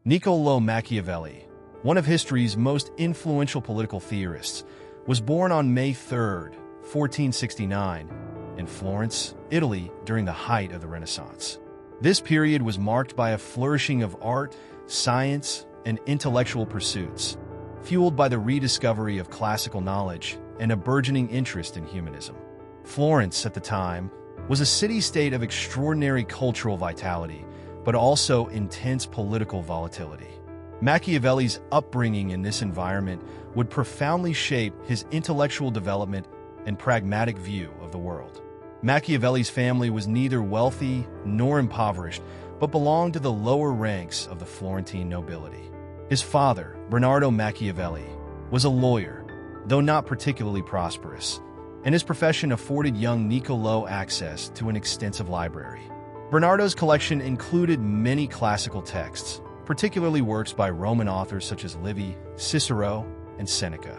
NICCOÒ Machiavelli, one of history's most influential political theorists, was born on May 3, 1469, in Florence, Italy, during the height of the Renaissance. This period was marked by a flourishing of art, science, and intellectual pursuits, fueled by the rediscovery of classical knowledge and a burgeoning interest in humanism. Florence, at the time, was a city-state of extraordinary cultural vitality, but also intense political volatility. Machiavelli's upbringing in this environment would profoundly shape his intellectual development and pragmatic view of the world. Machiavelli's family was neither wealthy nor impoverished, but belonged to the lower ranks of the Florentine nobility. His father, Bernardo Machiavelli, was a lawyer, though not particularly prosperous, and his profession afforded young NICCOÒ access to an extensive library. Bernardo's collection included many classical texts, particularly works by Roman authors such as Livy, Cicero, and Seneca.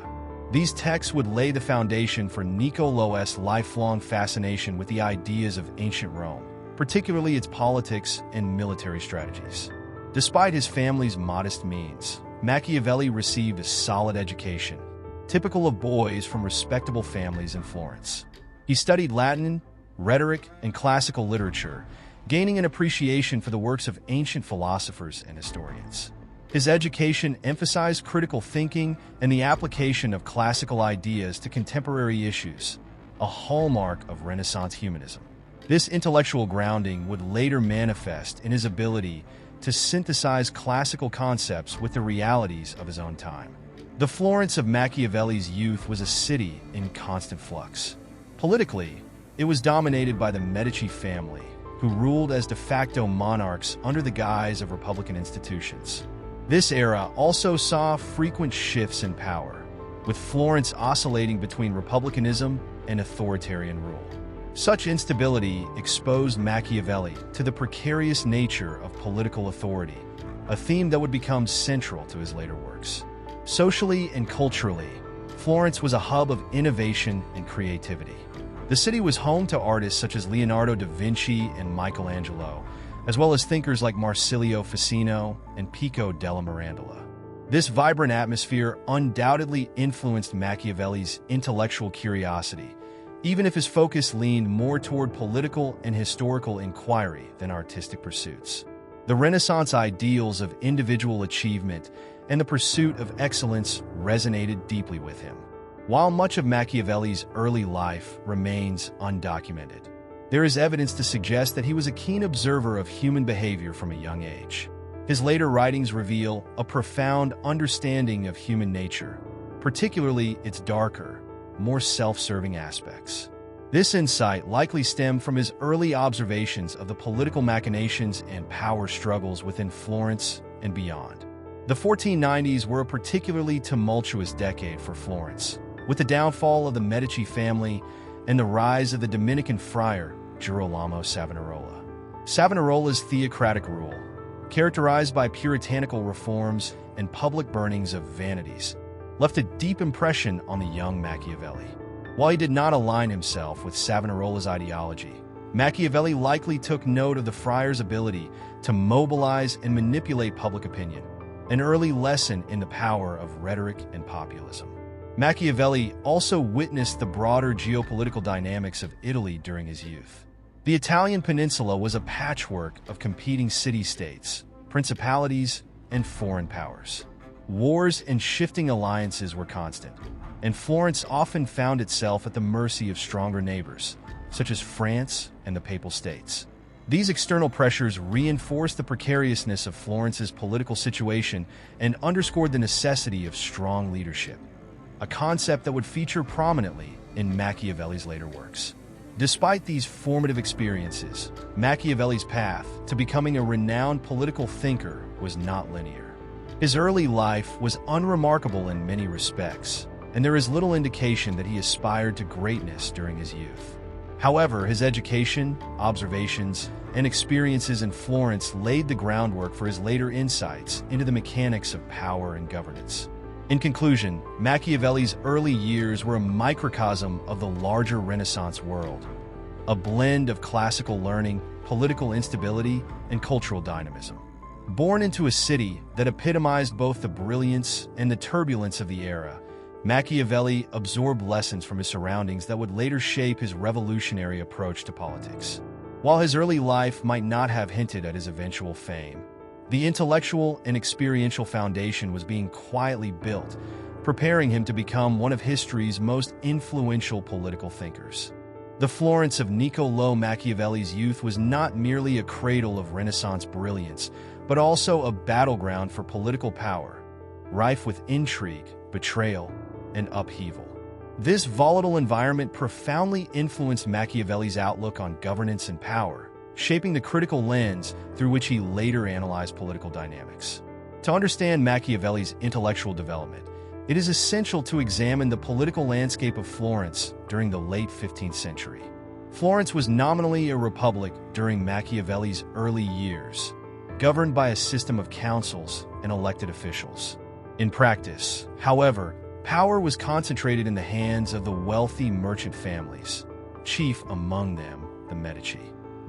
These texts would lay the foundation for NICCO's lifelong fascination with the ideas of ancient Rome, particularly its politics and military strategies. Despite his family's modest means, Machiavelli received a solid education, typical of boys from respectable families in Florence. He studied Latin, rhetoric, and classical literature, gaining an appreciation for the works of ancient philosophers and historians. His education emphasized critical thinking and the application of classical ideas to contemporary issues, a hallmark of Renaissance humanism. This intellectual grounding would later manifest in his ability to synthesize classical concepts with the realities of his own time. The Florence of Machiavelli's youth was a city in constant flux. Politically, it was dominated by the Medici family, who ruled as de facto monarchs under the guise of republican institutions. This era also saw frequent shifts in power, with Florence oscillating between republicanism and authoritarian rule. Such instability exposed Machiavelli to the precarious nature of political authority, a theme that would become central to his later works. Socially and culturally, Florence was a hub of innovation and creativity. The city was home to artists such as Leonardo da Vinci and Michelangelo, as well as thinkers like Marsilio Ficino and Pico della Mirandola. This vibrant atmosphere undoubtedly influenced Machiavelli's intellectual curiosity, even if his focus leaned more toward political and historical inquiry than artistic pursuits. The Renaissance ideals of individual achievement and the pursuit of excellence resonated deeply with him. While much of Machiavelli's early life remains undocumented, there is evidence to suggest that he was a keen observer of human behavior from a young age. His later writings reveal a profound understanding of human nature, particularly its darker, more self-serving aspects. This insight likely stemmed from his early observations of the political machinations and power struggles within Florence and beyond. The 1490s were a particularly tumultuous decade for Florence, with the downfall of the Medici family and the rise of the Dominican friar Girolamo Savonarola. Savonarola's theocratic rule, characterized by puritanical reforms and public burnings of vanities, left a deep impression on the young Machiavelli. While he did not align himself with Savonarola's ideology, Machiavelli likely took note of the friar's ability to mobilize and manipulate public opinion, an early lesson in the power of rhetoric and populism. Machiavelli also witnessed the broader geopolitical dynamics of Italy during his youth. The Italian peninsula was a patchwork of competing city-states, principalities, and foreign powers. Wars and shifting alliances were constant, and Florence often found itself at the mercy of stronger neighbors, such as France and the Papal States. These external pressures reinforced the precariousness of Florence's political situation and underscored the necessity of strong leadership, a concept that would feature prominently in Machiavelli's later works. Despite these formative experiences, Machiavelli's path to becoming a renowned political thinker was not linear. His early life was unremarkable in many respects, and there is little indication that he aspired to greatness during his youth. However, his education, observations, and experiences in Florence laid the groundwork for his later insights into the mechanics of power and governance. In conclusion, Machiavelli's early years were a microcosm of the larger Renaissance world, a blend of classical learning, political instability, and cultural dynamism. Born into a city that epitomized both the brilliance and the turbulence of the era, Machiavelli absorbed lessons from his surroundings that would later shape his revolutionary approach to politics. While his early life might not have hinted at his eventual fame, the intellectual and experiential foundation was being quietly built, preparing him to become one of history's most influential political thinkers. The Florence of Niccolò Machiavelli's youth was not merely a cradle of Renaissance brilliance, but also a battleground for political power, rife with intrigue, betrayal, and upheaval. This volatile environment profoundly influenced Machiavelli's outlook on governance and power, shaping the critical lens through which he later analyzed political dynamics. To understand Machiavelli's intellectual development, it is essential to examine the political landscape of Florence during the late 15th century. Florence was nominally a republic during Machiavelli's early years, governed by a system of councils and elected officials. In practice, however, power was concentrated in the hands of the wealthy merchant families, chief among them the Medici.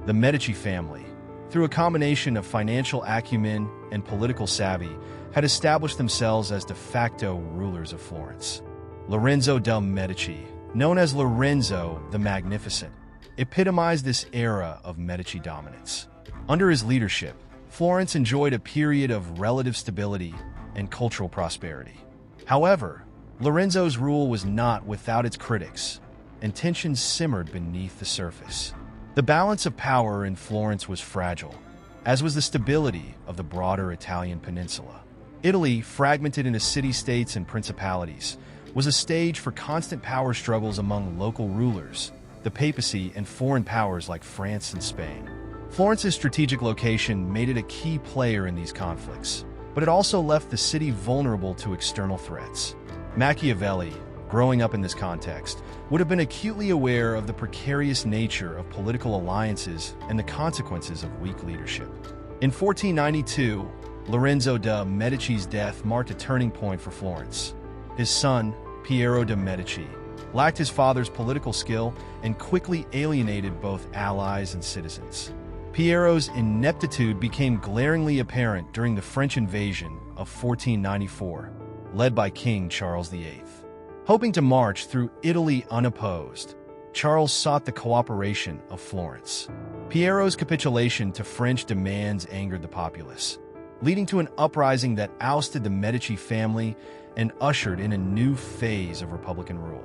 The Medici family, through a combination of financial acumen and political savvy, had established themselves as de facto rulers of Florence. Lorenzo de' Medici, known as Lorenzo the Magnificent, epitomized this era of Medici dominance. Under his leadership, Florence enjoyed a period of relative stability and cultural prosperity. However, Lorenzo's rule was not without its critics, and tensions simmered beneath the surface. The balance of power in Florence was fragile, as was the stability of the broader Italian peninsula. Italy, fragmented into city-states and principalities, was a stage for constant power struggles among local rulers, the papacy, and foreign powers like France and Spain. Florence's strategic location made it a key player in these conflicts, but it also left the city vulnerable to external threats. Machiavelli, growing up in this context, would have been acutely aware of the precarious nature of political alliances and the consequences of weak leadership. In 1492, Lorenzo de' Medici's death marked a turning point for Florence. His son, Piero de' Medici, lacked his father's political skill and quickly alienated both allies and citizens. Piero's ineptitude became glaringly apparent during the French invasion of 1494, led by King Charles VIII. Hoping to march through Italy unopposed, Charles sought the cooperation of Florence. Piero's capitulation to French demands angered the populace, leading to an uprising that ousted the Medici family and ushered in a new phase of Republican rule.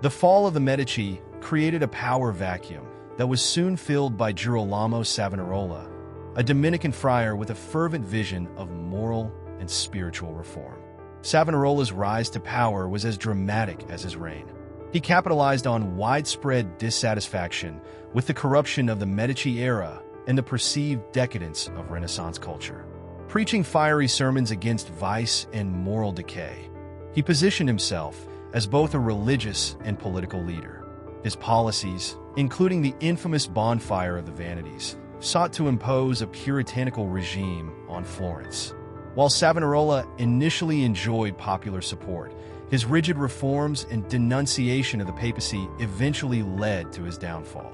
The fall of the Medici created a power vacuum that was soon filled by Girolamo Savonarola, a Dominican friar with a fervent vision of moral and spiritual reform. Savonarola's rise to power was as dramatic as his reign. He capitalized on widespread dissatisfaction with the corruption of the Medici era and the perceived decadence of Renaissance culture. Preaching fiery sermons against vice and moral decay, he positioned himself as both a religious and political leader. His policies, including the infamous bonfire of the vanities, sought to impose a puritanical regime on Florence. While Savonarola initially enjoyed popular support, his rigid reforms and denunciation of the papacy eventually led to his downfall.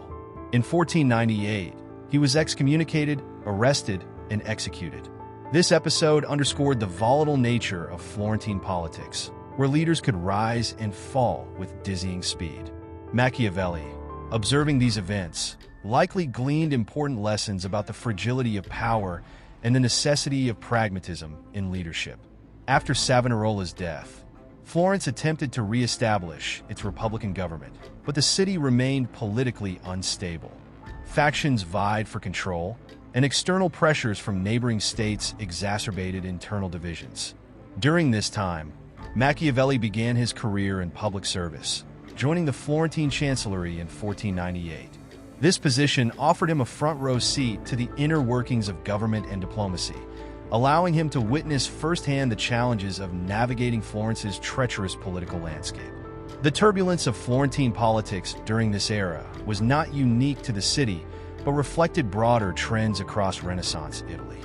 In 1498, he was excommunicated, arrested, and executed. This episode underscored the volatile nature of Florentine politics, where leaders could rise and fall with dizzying speed. Machiavelli, observing these events, likely gleaned important lessons about the fragility of power and the necessity of pragmatism in leadership. After Savonarola's death, Florence attempted to re-establish its republican government, but the city remained politically unstable. Factions vied for control, and external pressures from neighboring states exacerbated internal divisions. During this time, Machiavelli began his career in public service, joining the Florentine Chancellery in 1498. This position offered him a front-row seat to the inner workings of government and diplomacy, allowing him to witness firsthand the challenges of navigating Florence's treacherous political landscape. The turbulence of Florentine politics during this era was not unique to the city, but reflected broader trends across Renaissance Italy.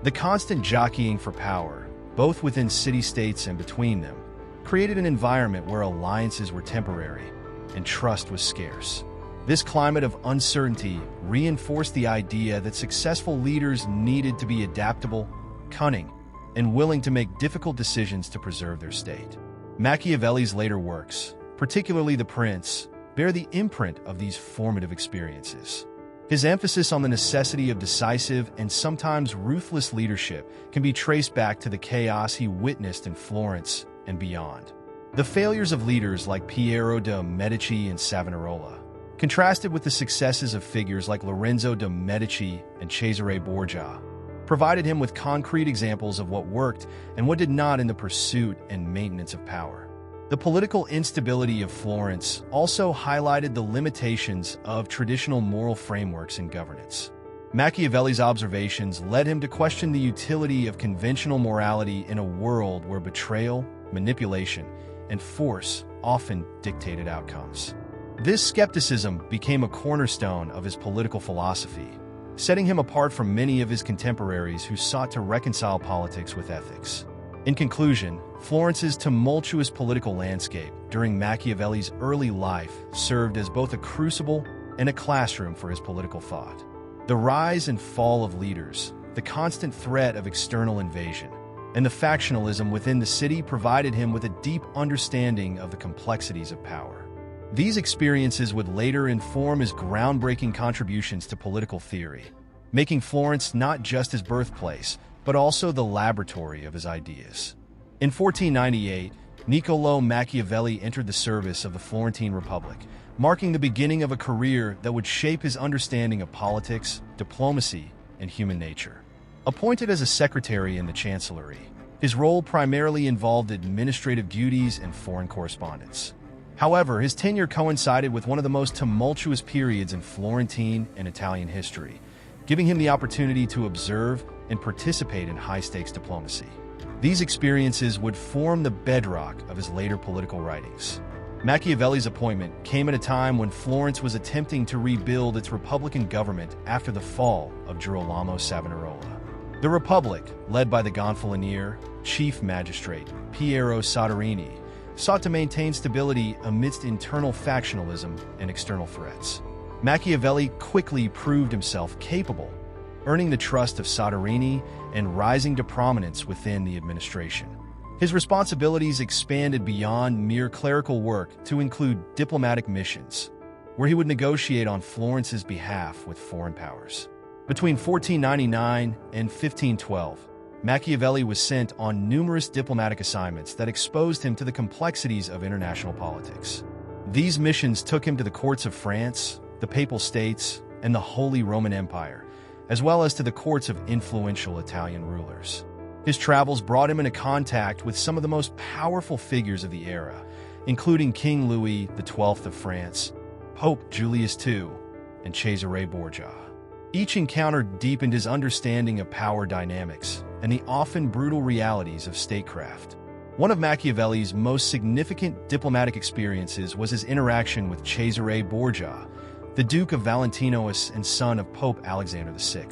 The constant jockeying for power, both within city-states and between them, created an environment where alliances were temporary and trust was scarce. This climate of uncertainty reinforced the idea that successful leaders needed to be adaptable, cunning, and willing to make difficult decisions to preserve their state. Machiavelli's later works, particularly The Prince, bear the imprint of these formative experiences. His emphasis on the necessity of decisive and sometimes ruthless leadership can be traced back to the chaos he witnessed in Florence and beyond. The failures of leaders like Piero de' Medici and Savonarola, contrasted with the successes of figures like Lorenzo de' Medici and Cesare Borgia, provided him with concrete examples of what worked and what did not in the pursuit and maintenance of power. The political instability of Florence also highlighted the limitations of traditional moral frameworks in governance. Machiavelli's observations led him to question the utility of conventional morality in a world where betrayal, manipulation, and force often dictated outcomes. This skepticism became a cornerstone of his political philosophy, setting him apart from many of his contemporaries who sought to reconcile politics with ethics. In conclusion, Florence's tumultuous political landscape during Machiavelli's early life served as both a crucible and a classroom for his political thought. The rise and fall of leaders, the constant threat of external invasion, and the factionalism within the city provided him with a deep understanding of the complexities of power. These experiences would later inform his groundbreaking contributions to political theory, making Florence not just his birthplace, but also the laboratory of his ideas. In 1498, Niccolò Machiavelli entered the service of the Florentine Republic, marking the beginning of a career that would shape his understanding of politics, diplomacy, and human nature. Appointed as a secretary in the chancellery, his role primarily involved administrative duties and foreign correspondence. However, his tenure coincided with one of the most tumultuous periods in Florentine and Italian history, giving him the opportunity to observe and participate in high-stakes diplomacy. These experiences would form the bedrock of his later political writings. Machiavelli's appointment came at a time when Florence was attempting to rebuild its republican government after the fall of Girolamo Savonarola. The Republic, led by the Gonfalonier, chief magistrate Piero Soderini, sought to maintain stability amidst internal factionalism and external threats. Machiavelli quickly proved himself capable, earning the trust of Soderini and rising to prominence within the administration. His responsibilities expanded beyond mere clerical work to include diplomatic missions, where he would negotiate on Florence's behalf with foreign powers. Between 1499 and 1512, Machiavelli was sent on numerous diplomatic assignments that exposed him to the complexities of international politics. These missions took him to the courts of France, the Papal States, and the Holy Roman Empire, as well as to the courts of influential Italian rulers. His travels brought him into contact with some of the most powerful figures of the era, including King Louis XII of France, Pope Julius II, and Cesare Borgia. Each encounter deepened his understanding of power dynamics and the often brutal realities of statecraft. One of Machiavelli's most significant diplomatic experiences was his interaction with Cesare Borgia, the Duke of Valentinois and son of Pope Alexander VI.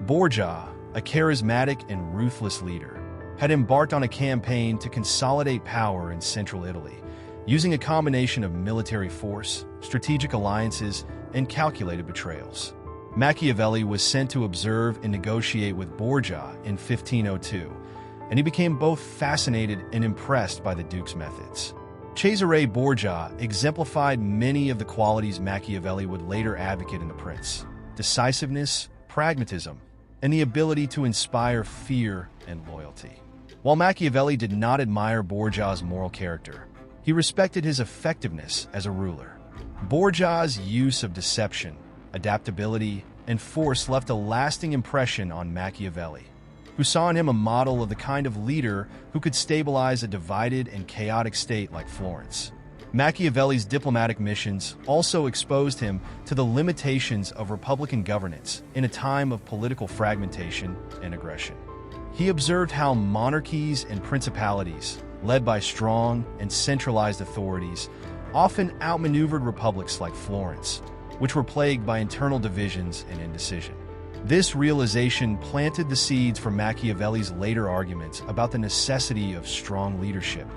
Borgia, a charismatic and ruthless leader, had embarked on a campaign to consolidate power in central Italy, using a combination of military force, strategic alliances, and calculated betrayals. Machiavelli was sent to observe and negotiate with Borgia in 1502, and he became both fascinated and impressed by the Duke's methods. Cesare Borgia exemplified many of the qualities Machiavelli would later advocate in The Prince: decisiveness, pragmatism, and the ability to inspire fear and loyalty. While Machiavelli did not admire Borgia's moral character, he respected his effectiveness as a ruler. Borgia's use of deception, adaptability, and force left a lasting impression on Machiavelli, who saw in him a model of the kind of leader who could stabilize a divided and chaotic state like Florence. Machiavelli's diplomatic missions also exposed him to the limitations of republican governance in a time of political fragmentation and aggression. He observed how monarchies and principalities, led by strong and centralized authorities, often outmaneuvered republics like Florence, which were plagued by internal divisions and indecision. This realization planted the seeds for Machiavelli's later arguments about the necessity of strong leadership,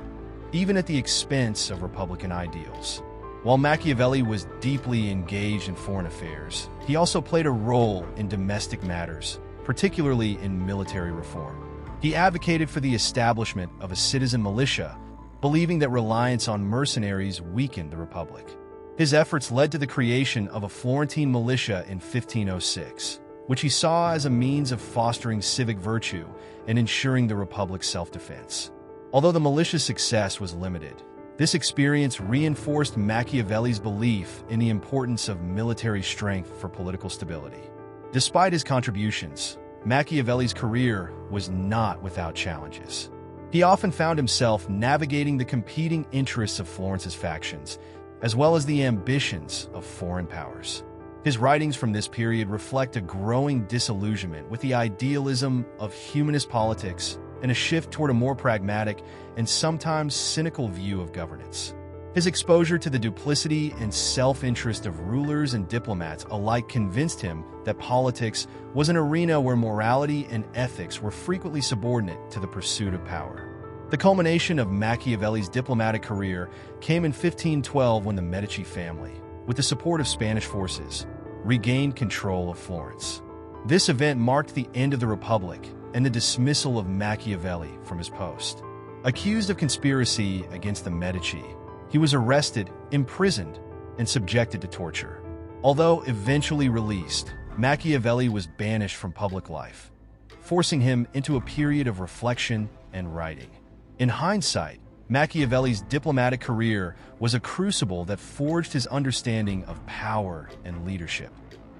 even at the expense of republican ideals. While Machiavelli was deeply engaged in foreign affairs, he also played a role in domestic matters, particularly in military reform. He advocated for the establishment of a citizen militia, believing that reliance on mercenaries weakened the Republic. His efforts led to the creation of a Florentine militia in 1506, which he saw as a means of fostering civic virtue and ensuring the Republic's self-defense. Although the militia's success was limited, this experience reinforced Machiavelli's belief in the importance of military strength for political stability. Despite his contributions, Machiavelli's career was not without challenges. He often found himself navigating the competing interests of Florence's factions, as well as the ambitions of foreign powers. His writings from this period reflect a growing disillusionment with the idealism of humanist politics and a shift toward a more pragmatic and sometimes cynical view of governance. His exposure to the duplicity and self-interest of rulers and diplomats alike convinced him that politics was an arena where morality and ethics were frequently subordinate to the pursuit of power. The culmination of Machiavelli's diplomatic career came in 1512 when the Medici family, with the support of Spanish forces, regained control of Florence. This event marked the end of the Republic and the dismissal of Machiavelli from his post. Accused of conspiracy against the Medici, he was arrested, imprisoned, and subjected to torture. Although eventually released, Machiavelli was banished from public life, forcing him into a period of reflection and writing. In hindsight, Machiavelli's diplomatic career was a crucible that forged his understanding of power and leadership.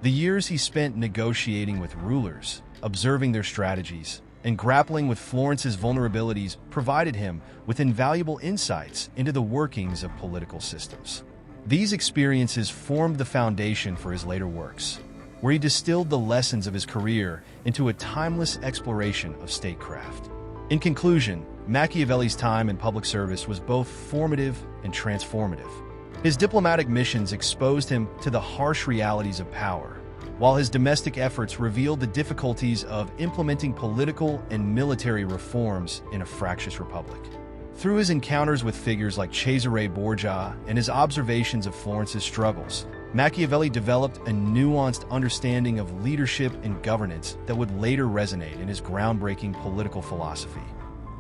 The years he spent negotiating with rulers, observing their strategies, and grappling with Florence's vulnerabilities provided him with invaluable insights into the workings of political systems. These experiences formed the foundation for his later works, where he distilled the lessons of his career into a timeless exploration of statecraft. In conclusion, Machiavelli's time in public service was both formative and transformative. His diplomatic missions exposed him to the harsh realities of power, while his domestic efforts revealed the difficulties of implementing political and military reforms in a fractious republic. Through his encounters with figures like Cesare Borgia and his observations of Florence's struggles, Machiavelli developed a nuanced understanding of leadership and governance that would later resonate in his groundbreaking political philosophy.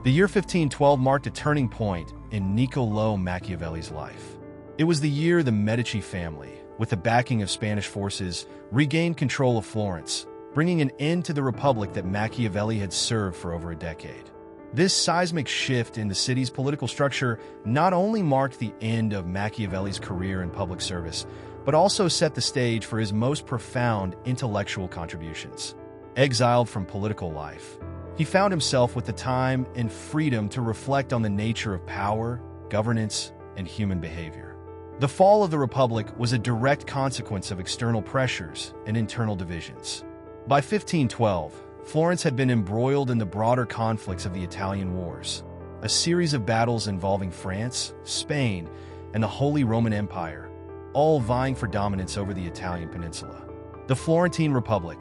The year 1512 marked a turning point in Niccolò Machiavelli's life. It was the year the Medici family, with the backing of Spanish forces, regained control of Florence, bringing an end to the republic that Machiavelli had served for over a decade. This seismic shift in the city's political structure not only marked the end of Machiavelli's career in public service, but also set the stage for his most profound intellectual contributions. Exiled from political life, he found himself with the time and freedom to reflect on the nature of power, governance, and human behavior. The fall of the Republic was a direct consequence of external pressures and internal divisions. By 1512, Florence had been embroiled in the broader conflicts of the Italian Wars, a series of battles involving France, Spain, and the Holy Roman Empire, all vying for dominance over the Italian peninsula. The Florentine Republic,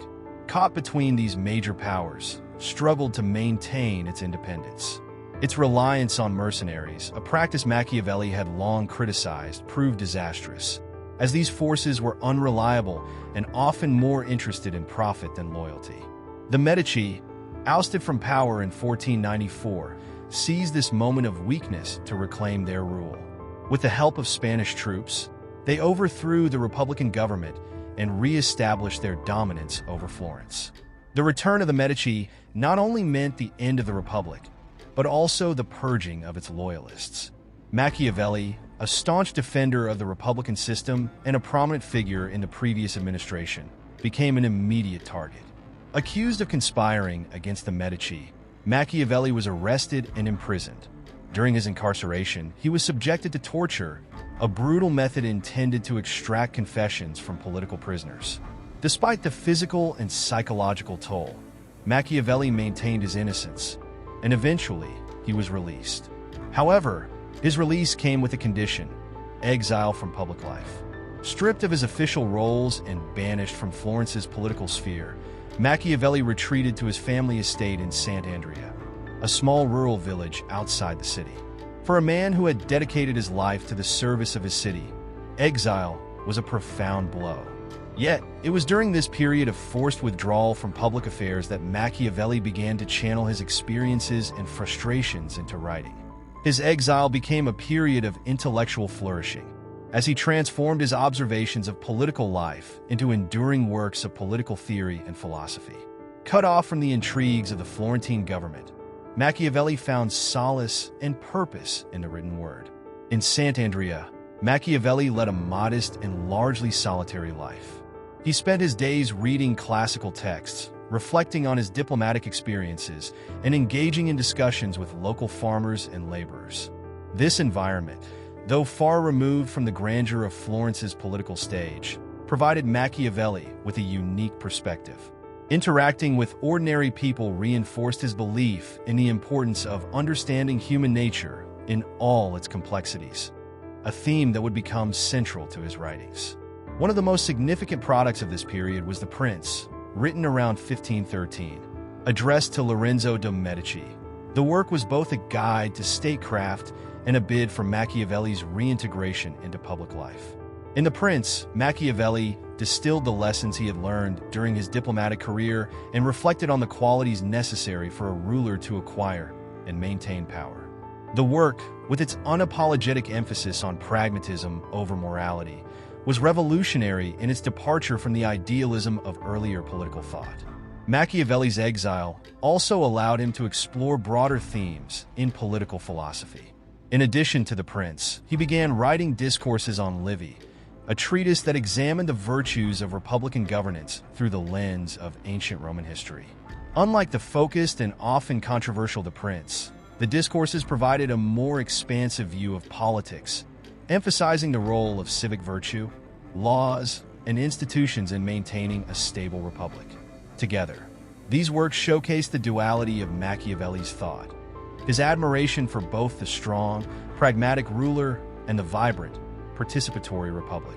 caught between these major powers, struggled to maintain its independence. Its reliance on mercenaries, a practice Machiavelli had long criticized, proved disastrous, as these forces were unreliable and often more interested in profit than loyalty. The Medici, ousted from power in 1494, seized this moment of weakness to reclaim their rule. With the help of Spanish troops, they overthrew the Republican government and re-established their dominance over Florence. The return of the Medici not only meant the end of the Republic, but also the purging of its loyalists. Machiavelli, a staunch defender of the Republican system and a prominent figure in the previous administration, became an immediate target. Accused of conspiring against the Medici, Machiavelli was arrested and imprisoned. During his incarceration, he was subjected to torture, a brutal method intended to extract confessions from political prisoners. Despite the physical and psychological toll, Machiavelli maintained his innocence, and eventually he was released. However, his release came with a condition: exile from public life. Stripped of his official roles and banished from Florence's political sphere, Machiavelli retreated to his family estate in Sant'Andrea, a small rural village outside the city. For a man who had dedicated his life to the service of his city, exile was a profound blow. Yet, it was during this period of forced withdrawal from public affairs that Machiavelli began to channel his experiences and frustrations into writing. His exile became a period of intellectual flourishing, as he transformed his observations of political life into enduring works of political theory and philosophy. Cut off from the intrigues of the Florentine government, Machiavelli found solace and purpose in the written word. In Sant'Andrea, Machiavelli led a modest and largely solitary life. He spent his days reading classical texts, reflecting on his diplomatic experiences, and engaging in discussions with local farmers and laborers. This environment, though far removed from the grandeur of Florence's political stage, provided Machiavelli with a unique perspective. Interacting with ordinary people reinforced his belief in the importance of understanding human nature in all its complexities, a theme that would become central to his writings. One of the most significant products of this period was The Prince, written around 1513, addressed to Lorenzo de' Medici. The work was both a guide to statecraft and a bid for Machiavelli's reintegration into public life. In The Prince, Machiavelli distilled the lessons he had learned during his diplomatic career and reflected on the qualities necessary for a ruler to acquire and maintain power. The work, with its unapologetic emphasis on pragmatism over morality, was revolutionary in its departure from the idealism of earlier political thought. Machiavelli's exile also allowed him to explore broader themes in political philosophy. In addition to The Prince, he began writing discourses on Livy, a treatise that examined the virtues of republican governance through the lens of ancient Roman history. Unlike the focused and often controversial The Prince, the discourses provided a more expansive view of politics, emphasizing the role of civic virtue, laws, and institutions in maintaining a stable republic. Together, these works showcase the duality of Machiavelli's thought, his admiration for both the strong, pragmatic ruler and the vibrant, participatory republic.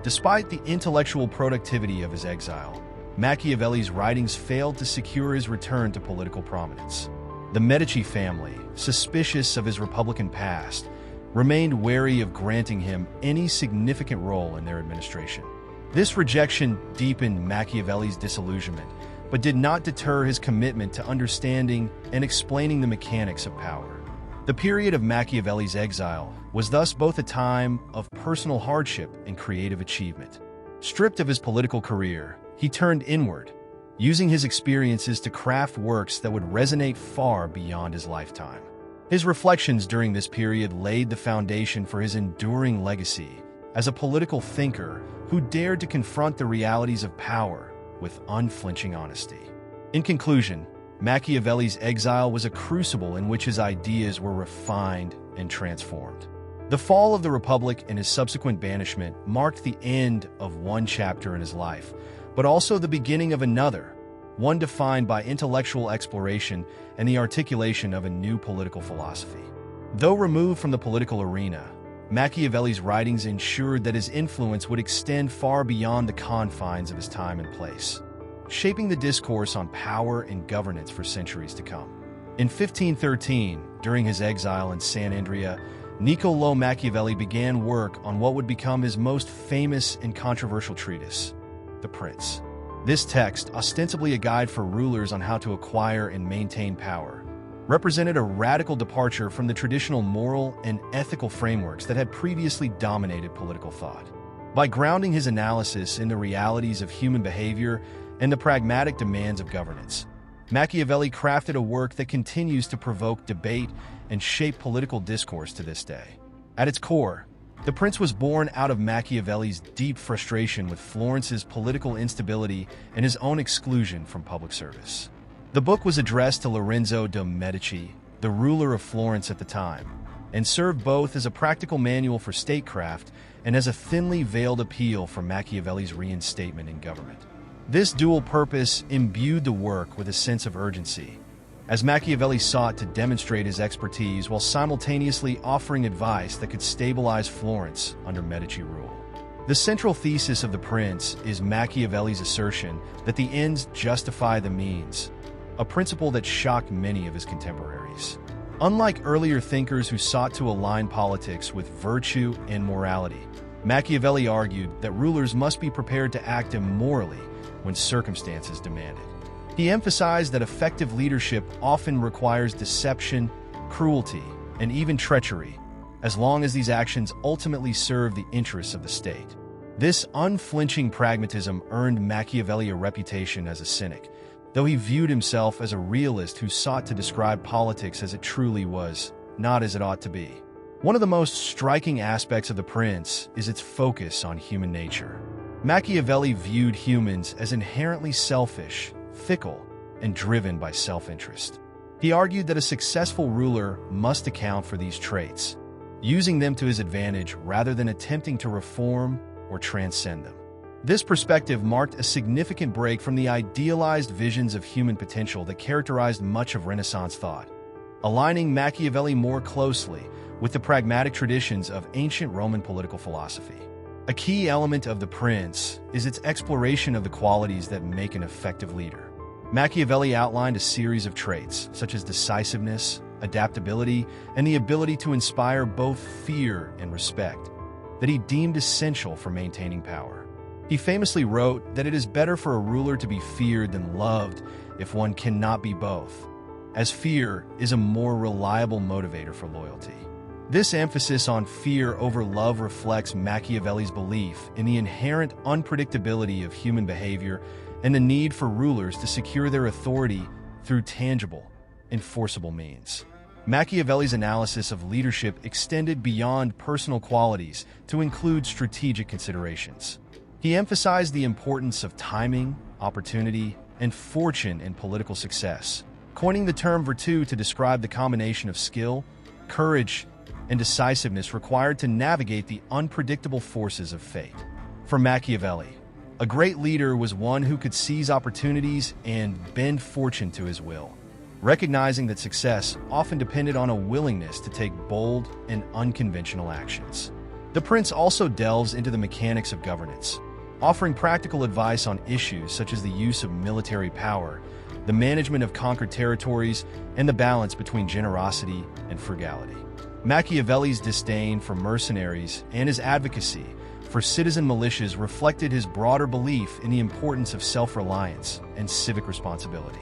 Despite the intellectual productivity of his exile, Machiavelli's writings failed to secure his return to political prominence. The Medici family, suspicious of his republican past, remained wary of granting him any significant role in their administration. This rejection deepened Machiavelli's disillusionment, but did not deter his commitment to understanding and explaining the mechanics of power. The period of Machiavelli's exile was thus both a time of personal hardship and creative achievement. Stripped of his political career, he turned inward, using his experiences to craft works that would resonate far beyond his lifetime. His reflections during this period laid the foundation for his enduring legacy as a political thinker who dared to confront the realities of power with unflinching honesty. In conclusion, Machiavelli's exile was a crucible in which his ideas were refined and transformed. The fall of the Republic and his subsequent banishment marked the end of one chapter in his life, but also the beginning of another, one defined by intellectual exploration and the articulation of a new political philosophy. Though removed from the political arena, Machiavelli's writings ensured that his influence would extend far beyond the confines of his time and place, shaping the discourse on power and governance for centuries to come. In 1513, during his exile in Sant'Andrea, NICCOÈ Machiavelli began work on what would become his most famous and controversial treatise, The Prince. This text, ostensibly a guide for rulers on how to acquire and maintain power, represented a radical departure from the traditional moral and ethical frameworks that had previously dominated political thought. By grounding his analysis in the realities of human behavior and the pragmatic demands of governance, Machiavelli crafted a work that continues to provoke debate and shape political discourse to this day. At its core, The Prince was born out of Machiavelli's deep frustration with Florence's political instability and his own exclusion from public service. The book was addressed to Lorenzo de' Medici, the ruler of Florence at the time, and served both as a practical manual for statecraft and as a thinly veiled appeal for Machiavelli's reinstatement in government. This dual purpose imbued the work with a sense of urgency, as Machiavelli sought to demonstrate his expertise while simultaneously offering advice that could stabilize Florence under Medici rule. The central thesis of The Prince is Machiavelli's assertion that the ends justify the means, a principle that shocked many of his contemporaries. Unlike earlier thinkers who sought to align politics with virtue and morality, Machiavelli argued that rulers must be prepared to act immorally when circumstances demand it. He emphasized that effective leadership often requires deception, cruelty, and even treachery, as long as these actions ultimately serve the interests of the state. This unflinching pragmatism earned Machiavelli a reputation as a cynic, though he viewed himself as a realist who sought to describe politics as it truly was, not as it ought to be. One of the most striking aspects of The Prince is its focus on human nature. Machiavelli viewed humans as inherently selfish, fickle, and driven by self-interest. He argued that a successful ruler must account for these traits, using them to his advantage rather than attempting to reform or transcend them. This perspective marked a significant break from the idealized visions of human potential that characterized much of Renaissance thought, aligning Machiavelli more closely with the pragmatic traditions of ancient Roman political philosophy. A key element of The Prince is its exploration of the qualities that make an effective leader. Machiavelli outlined a series of traits, such as decisiveness, adaptability, and the ability to inspire both fear and respect, that he deemed essential for maintaining power. He famously wrote that it is better for a ruler to be feared than loved if one cannot be both, as fear is a more reliable motivator for loyalty. This emphasis on fear over love reflects Machiavelli's belief in the inherent unpredictability of human behavior and the need for rulers to secure their authority through tangible, enforceable means. Machiavelli's analysis of leadership extended beyond personal qualities to include strategic considerations. He emphasized the importance of timing, opportunity, and fortune in political success, coining the term virtù to describe the combination of skill, courage, and decisiveness required to navigate the unpredictable forces of fate. For Machiavelli, a great leader was one who could seize opportunities and bend fortune to his will, recognizing that success often depended on a willingness to take bold and unconventional actions. The Prince also delves into the mechanics of governance, offering practical advice on issues such as the use of military power, the management of conquered territories, and the balance between generosity and frugality. Machiavelli's disdain for mercenaries and his advocacy for citizen militias reflected his broader belief in the importance of self-reliance and civic responsibility.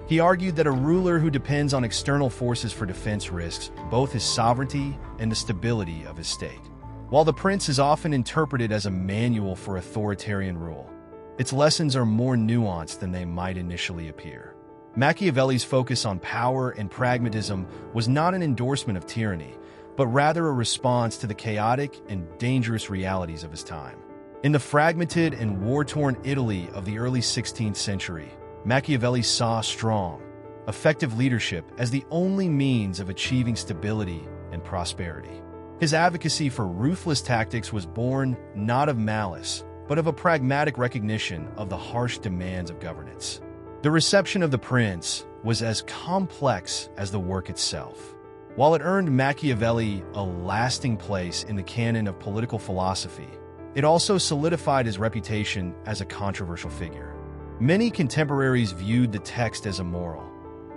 He argued that a ruler who depends on external forces for defense risks both his sovereignty and the stability of his state. While The Prince is often interpreted as a manual for authoritarian rule, its lessons are more nuanced than they might initially appear. Machiavelli's focus on power and pragmatism was not an endorsement of tyranny, but rather a response to the chaotic and dangerous realities of his time. In the fragmented and war-torn Italy of the early 16th century, Machiavelli saw strong, effective leadership as the only means of achieving stability and prosperity. His advocacy for ruthless tactics was born not of malice, but of a pragmatic recognition of the harsh demands of governance. The reception of The Prince was as complex as the work itself. While it earned Machiavelli a lasting place in the canon of political philosophy, it also solidified his reputation as a controversial figure. Many contemporaries viewed the text as immoral,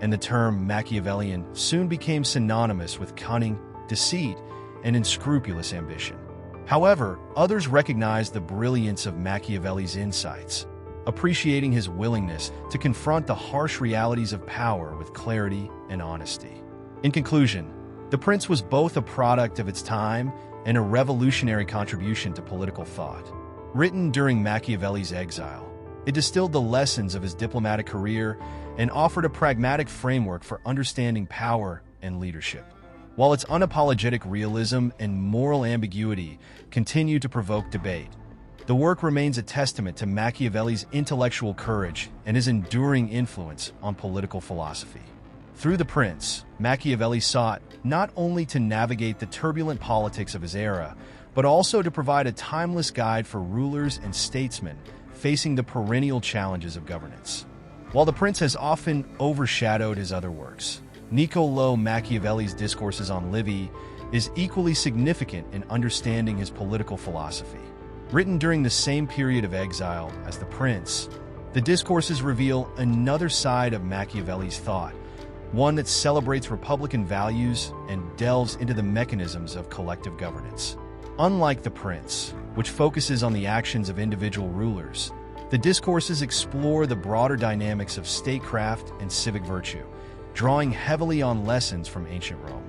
and the term Machiavellian soon became synonymous with cunning, deceit, and unscrupulous ambition. However, others recognized the brilliance of Machiavelli's insights, appreciating his willingness to confront the harsh realities of power with clarity and honesty. In conclusion, The Prince was both a product of its time and a revolutionary contribution to political thought. Written during Machiavelli's exile, it distilled the lessons of his diplomatic career and offered a pragmatic framework for understanding power and leadership. While its unapologetic realism and moral ambiguity continue to provoke debate, the work remains a testament to Machiavelli's intellectual courage and his enduring influence on political philosophy. Through The Prince, Machiavelli sought not only to navigate the turbulent politics of his era, but also to provide a timeless guide for rulers and statesmen facing the perennial challenges of governance. While The Prince has often overshadowed his other works, Niccolò Machiavelli's Discourses on Livy is equally significant in understanding his political philosophy. Written during the same period of exile as The Prince, the Discourses reveal another side of Machiavelli's thought, one that celebrates republican values and delves into the mechanisms of collective governance. Unlike The Prince, which which focuses on the actions of individual rulers. The discourses explore the broader dynamics of statecraft and civic virtue, drawing heavily on lessons from ancient Rome.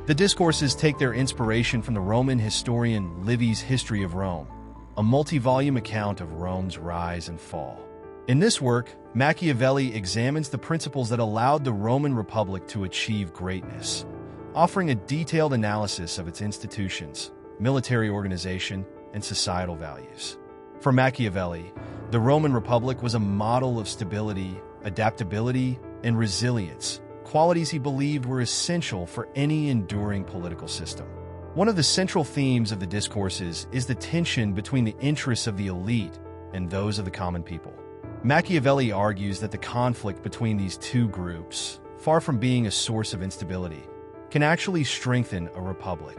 The discourses take their inspiration from the Roman historian Livy's History of Rome, a multi-volume account of Rome's rise and fall. In this work, Machiavelli examines the principles that allowed the Roman Republic to achieve greatness, offering a detailed analysis of its institutions, military organization, and societal values. For Machiavelli, the Roman Republic was a model of stability, adaptability, and resilience, qualities he believed were essential for any enduring political system. One of the central themes of the discourses is the tension between the interests of the elite and those of the common people. Machiavelli argues that the conflict between these two groups, far from being a source of instability, can actually strengthen a republic.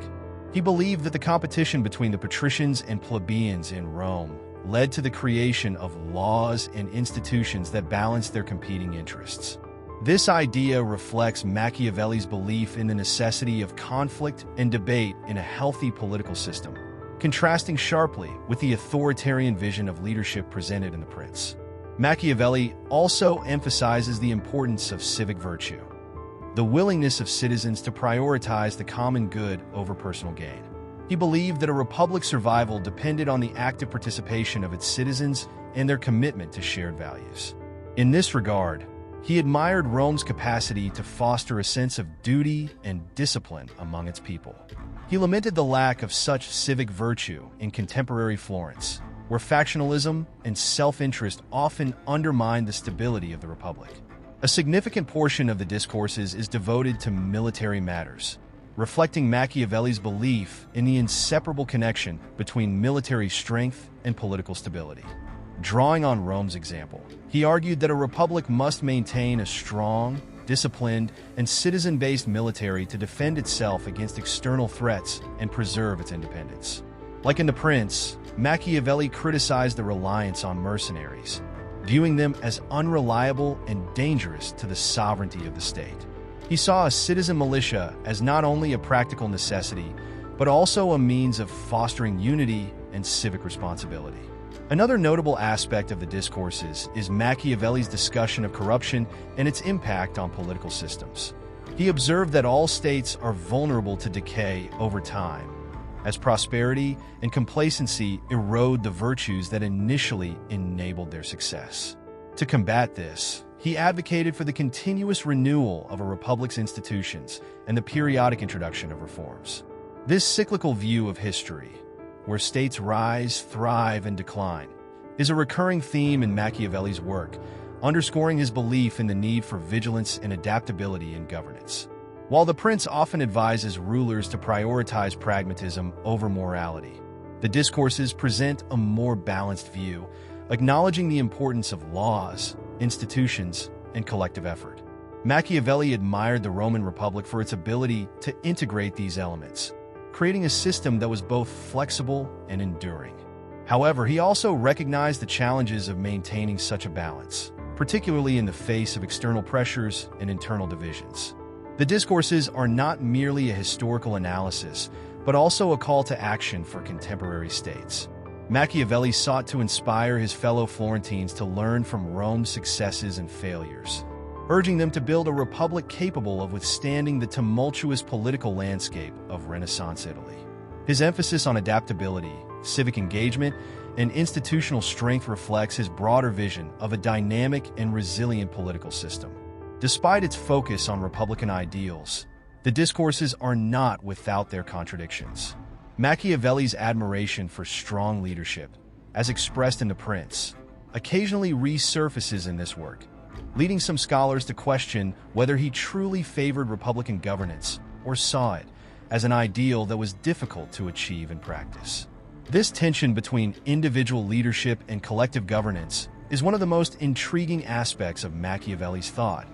He believed that the competition between the patricians and plebeians in Rome led to the creation of laws and institutions that balanced their competing interests. This idea reflects Machiavelli's belief in the necessity of conflict and debate in a healthy political system, contrasting sharply with the authoritarian vision of leadership presented in The Prince. Machiavelli also emphasizes the importance of civic virtue, the willingness of citizens to prioritize the common good over personal gain. He believed that a republic's survival depended on the active participation of its citizens and their commitment to shared values. In this regard, he admired Rome's capacity to foster a sense of duty and discipline among its people. He lamented the lack of such civic virtue in contemporary Florence, where factionalism and self-interest often undermine the stability of the republic. A significant portion of the discourses is devoted to military matters, reflecting Machiavelli's belief in the inseparable connection between military strength and political stability. Drawing on Rome's example, he argued that a republic must maintain a strong, disciplined, and citizen-based military to defend itself against external threats and preserve its independence. Like in The Prince, Machiavelli criticized the reliance on mercenaries, viewing them as unreliable and dangerous to the sovereignty of the state. He saw a citizen militia as not only a practical necessity, but also a means of fostering unity and civic responsibility. Another notable aspect of the discourses is Machiavelli's discussion of corruption and its impact on political systems. He observed that all states are vulnerable to decay over time, as prosperity and complacency erode the virtues that initially enabled their success. To combat this, he advocated for the continuous renewal of a republic's institutions and the periodic introduction of reforms. This cyclical view of history, where states rise, thrive, and decline, is a recurring theme in Machiavelli's work, underscoring his belief in the need for vigilance and adaptability in governance. While The Prince often advises rulers to prioritize pragmatism over morality, the discourses present a more balanced view, acknowledging the importance of laws, institutions, and collective effort. Machiavelli admired the Roman Republic for its ability to integrate these elements, creating a system that was both flexible and enduring. However, he also recognized the challenges of maintaining such a balance, particularly in the face of external pressures and internal divisions. The discourses are not merely a historical analysis, but also a call to action for contemporary states. Machiavelli sought to inspire his fellow Florentines to learn from Rome's successes and failures, urging them to build a republic capable of withstanding the tumultuous political landscape of Renaissance Italy. His emphasis on adaptability, civic engagement, and institutional strength reflects his broader vision of a dynamic and resilient political system. Despite its focus on republican ideals, the discourses are not without their contradictions. Machiavelli's admiration for strong leadership, as expressed in The Prince, occasionally resurfaces in this work, leading some scholars to question whether he truly favored republican governance or saw it as an ideal that was difficult to achieve in practice. This tension between individual leadership and collective governance is one of the most intriguing aspects of Machiavelli's thought,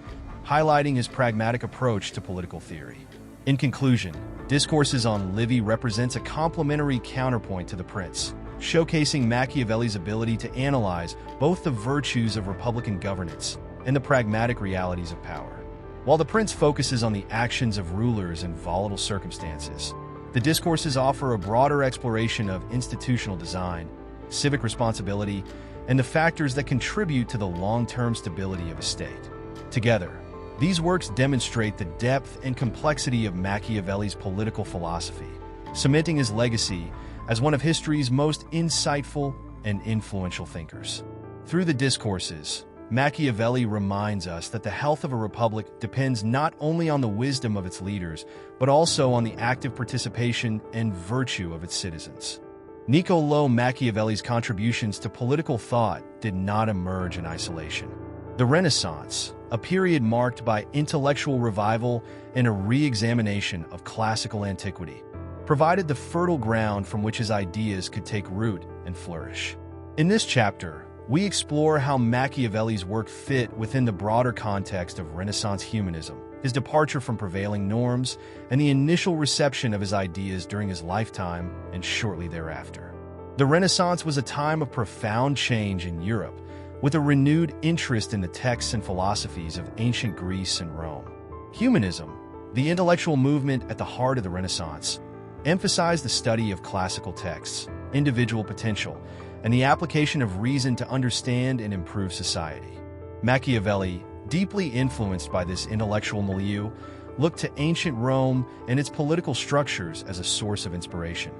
highlighting his pragmatic approach to political theory. In conclusion, Discourses on Livy represents a complementary counterpoint to The Prince, showcasing Machiavelli's ability to analyze both the virtues of republican governance and the pragmatic realities of power. While The Prince focuses on the actions of rulers in volatile circumstances, The discourses offer a broader exploration of institutional design, civic responsibility, and the factors that contribute to the long-term stability of a state. Together, these works demonstrate the depth and complexity of Machiavelli's political philosophy, cementing his legacy as one of history's most insightful and influential thinkers. Through the discourses, Machiavelli reminds us that the health of a republic depends not only on the wisdom of its leaders, but also on the active participation and virtue of its citizens. Niccolò Machiavelli's contributions to political thought did not emerge in isolation. The Renaissance, a period marked by intellectual revival and a re-examination of classical antiquity, provided the fertile ground from which his ideas could take root and flourish. In this chapter, we explore how Machiavelli's work fit within the broader context of Renaissance humanism, his departure from prevailing norms, and the initial reception of his ideas during his lifetime and shortly thereafter. The Renaissance was a time of profound change in Europe, with a renewed interest in the texts and philosophies of ancient Greece and Rome. Humanism, the intellectual movement at the heart of the Renaissance, emphasized the study of classical texts, individual potential, and the application of reason to understand and improve society. Machiavelli, deeply influenced by this intellectual milieu, looked to ancient Rome and its political structures as a source of inspiration,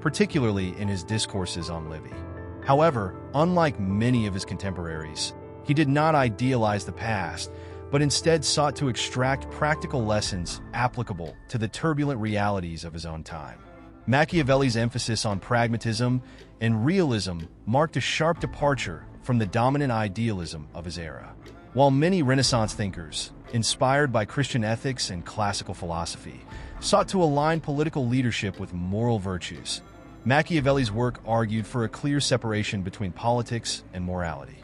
particularly in his discourses on Livy. However, unlike many of his contemporaries, he did not idealize the past, but instead sought to extract practical lessons applicable to the turbulent realities of his own time. Machiavelli's emphasis on pragmatism and realism marked a sharp departure from the dominant idealism of his era. While many Renaissance thinkers, inspired by Christian ethics and classical philosophy, sought to align political leadership with moral virtues, Machiavelli's work argued for a clear separation between politics and morality.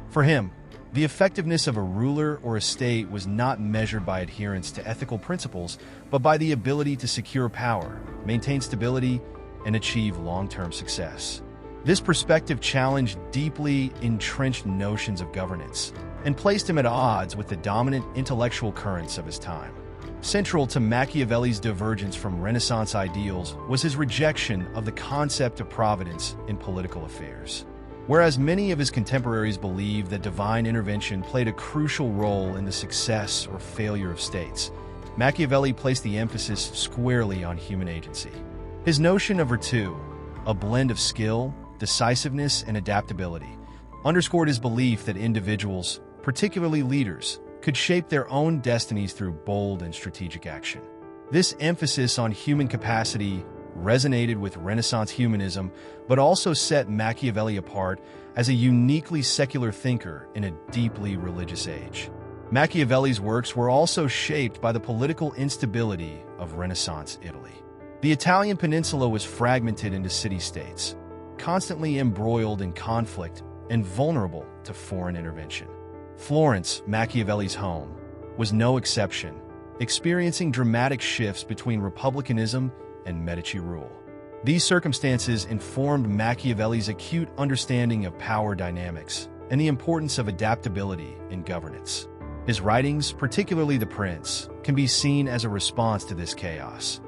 For him, the effectiveness of a ruler or a state was not measured by adherence to ethical principles, but by the ability to secure power, maintain stability, and achieve long-term success. This perspective challenged deeply entrenched notions of governance and placed him at odds with the dominant intellectual currents of his time. Central to Machiavelli's divergence from Renaissance ideals was his rejection of the concept of providence in political affairs. Whereas many of his contemporaries believed that divine intervention played a crucial role in the success or failure of states, Machiavelli placed the emphasis squarely on human agency. His notion of virtue, a blend of skill, decisiveness, and adaptability, underscored his belief that individuals, particularly leaders, could shape their own destinies through bold and strategic action. This emphasis on human capacity resonated with Renaissance humanism, but also set Machiavelli apart as a uniquely secular thinker in a deeply religious age. Machiavelli's works were also shaped by the political instability of Renaissance Italy. The Italian peninsula was fragmented into city-states, constantly embroiled in conflict and vulnerable to foreign intervention. Florence, Machiavelli's home, was no exception, experiencing dramatic shifts between republicanism and Medici rule. These circumstances informed Machiavelli's acute understanding of power dynamics and the importance of adaptability in governance. His writings, particularly The Prince, can be seen as a response to this chaos,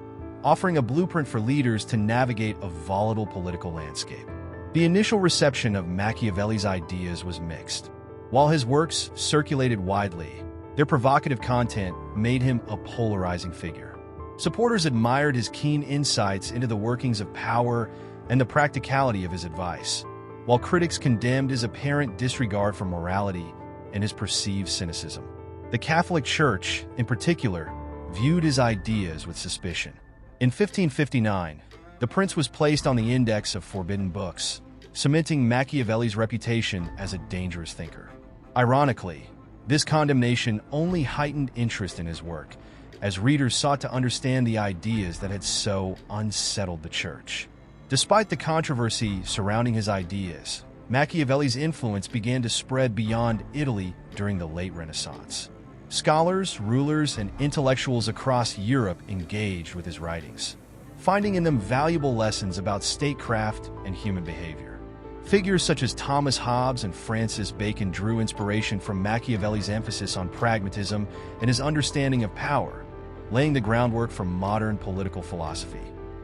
offering a blueprint for leaders to navigate a volatile political landscape. The initial reception of Machiavelli's ideas was mixed. While his works circulated widely, their provocative content made him a polarizing figure. Supporters admired his keen insights into the workings of power and the practicality of his advice, while critics condemned his apparent disregard for morality and his perceived cynicism. The Catholic Church, in particular, viewed his ideas with suspicion. In 1559, The Prince was placed on the index of forbidden books, cementing Machiavelli's reputation as a dangerous thinker. Ironically, this condemnation only heightened interest in his work, as readers sought to understand the ideas that had so unsettled the church. Despite the controversy surrounding his ideas, Machiavelli's influence began to spread beyond Italy during the late Renaissance. Scholars, rulers, and intellectuals across Europe engaged with his writings, finding in them valuable lessons about statecraft and human behavior. Figures such as Thomas Hobbes and Francis Bacon drew inspiration from Machiavelli's emphasis on pragmatism and his understanding of power, laying the groundwork for modern political philosophy.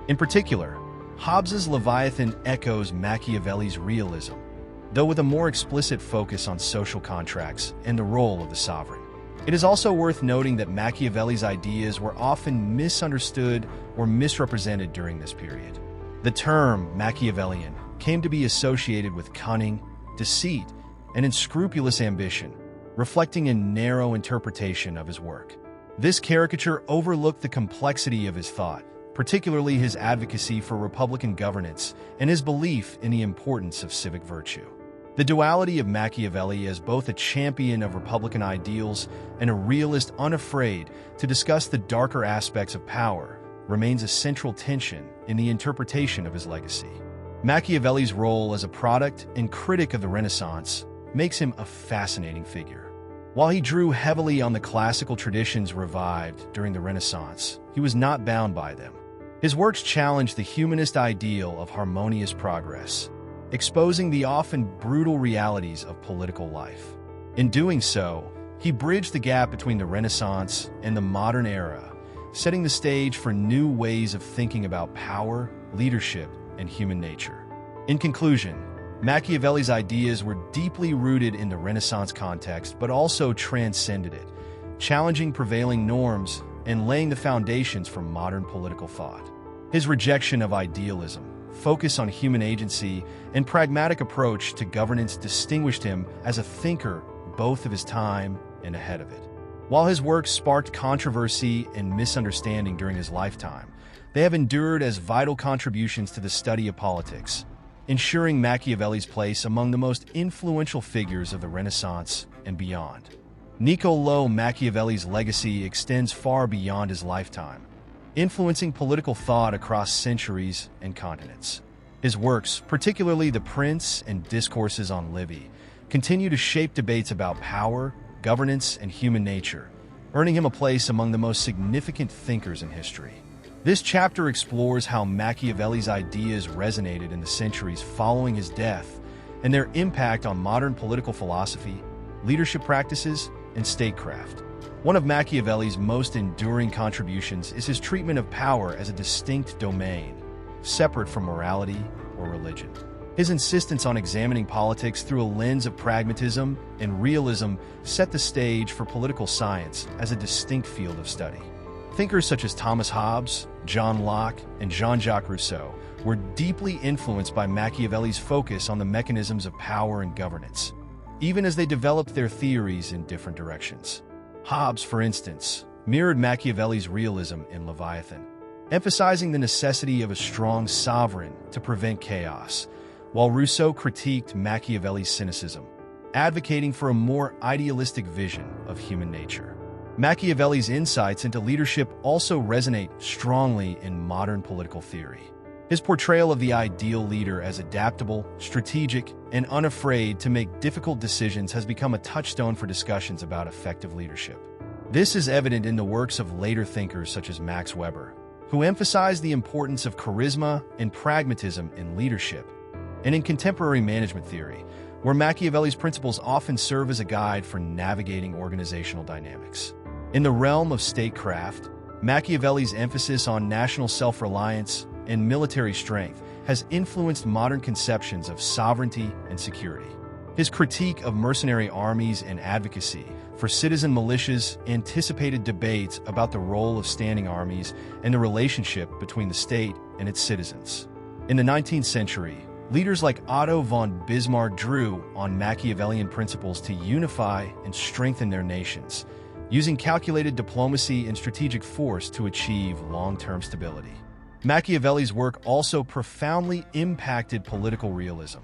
In particular, Hobbes's Leviathan echoes Machiavelli's realism, though with a more explicit focus on social contracts and the role of the sovereign. It is also worth noting that Machiavelli's ideas were often misunderstood or misrepresented during this period. The term Machiavellian came to be associated with cunning, deceit, and unscrupulous ambition, reflecting a narrow interpretation of his work. This caricature overlooked the complexity of his thought, particularly his advocacy for republican governance and his belief in the importance of civic virtue. The duality of Machiavelli as both a champion of republican ideals and a realist unafraid to discuss the darker aspects of power remains a central tension in the interpretation of his legacy. Machiavelli's role as a product and critic of the Renaissance makes him a fascinating figure. While he drew heavily on the classical traditions revived during the Renaissance, he was not bound by them. His works challenged the humanist ideal of harmonious progress, exposing the often brutal realities of political life. In doing so, he bridged the gap between the Renaissance and the modern era, setting the stage for new ways of thinking about power, leadership, and human nature. In conclusion, Machiavelli's ideas were deeply rooted in the Renaissance context but also transcended it, challenging prevailing norms and laying the foundations for modern political thought. His rejection of idealism, focus on human agency, and pragmatic approach to governance distinguished him as a thinker both of his time and ahead of it. While his works sparked controversy and misunderstanding during his lifetime, they have endured as vital contributions to the study of politics, ensuring Machiavelli's place among the most influential figures of the Renaissance and beyond. Niccolò Machiavelli's legacy extends far beyond his lifetime, influencing political thought across centuries and continents. His works, particularly The Prince and Discourses on Livy, continue to shape debates about power, governance, and human nature, earning him a place among the most significant thinkers in history. This chapter explores how Machiavelli's ideas resonated in the centuries following his death and their impact on modern political philosophy, leadership practices, and statecraft. One of Machiavelli's most enduring contributions is his treatment of power as a distinct domain, separate from morality or religion. His insistence on examining politics through a lens of pragmatism and realism set the stage for political science as a distinct field of study. Thinkers such as Thomas Hobbes, John Locke, and Jean-Jacques Rousseau were deeply influenced by Machiavelli's focus on the mechanisms of power and governance, even as they developed their theories in different directions. Hobbes, for instance, mirrored Machiavelli's realism in Leviathan, emphasizing the necessity of a strong sovereign to prevent chaos, while Rousseau critiqued Machiavelli's cynicism, advocating for a more idealistic vision of human nature. Machiavelli's insights into leadership also resonate strongly in modern political theory. His portrayal of the ideal leader as adaptable, strategic, and unafraid to make difficult decisions has become a touchstone for discussions about effective leadership. This is evident in the works of later thinkers such as Max Weber, who emphasized the importance of charisma and pragmatism in leadership, and in contemporary management theory, where Machiavelli's principles often serve as a guide for navigating organizational dynamics. In the realm of statecraft, Machiavelli's emphasis on national self-reliance and military strength has influenced modern conceptions of sovereignty and security. His critique of mercenary armies and advocacy for citizen militias anticipated debates about the role of standing armies and the relationship between the state and its citizens. In the 19th century, leaders like Otto von Bismarck drew on Machiavellian principles to unify and strengthen their nations, using calculated diplomacy and strategic force to achieve long-term stability. Machiavelli's work also profoundly impacted political realism,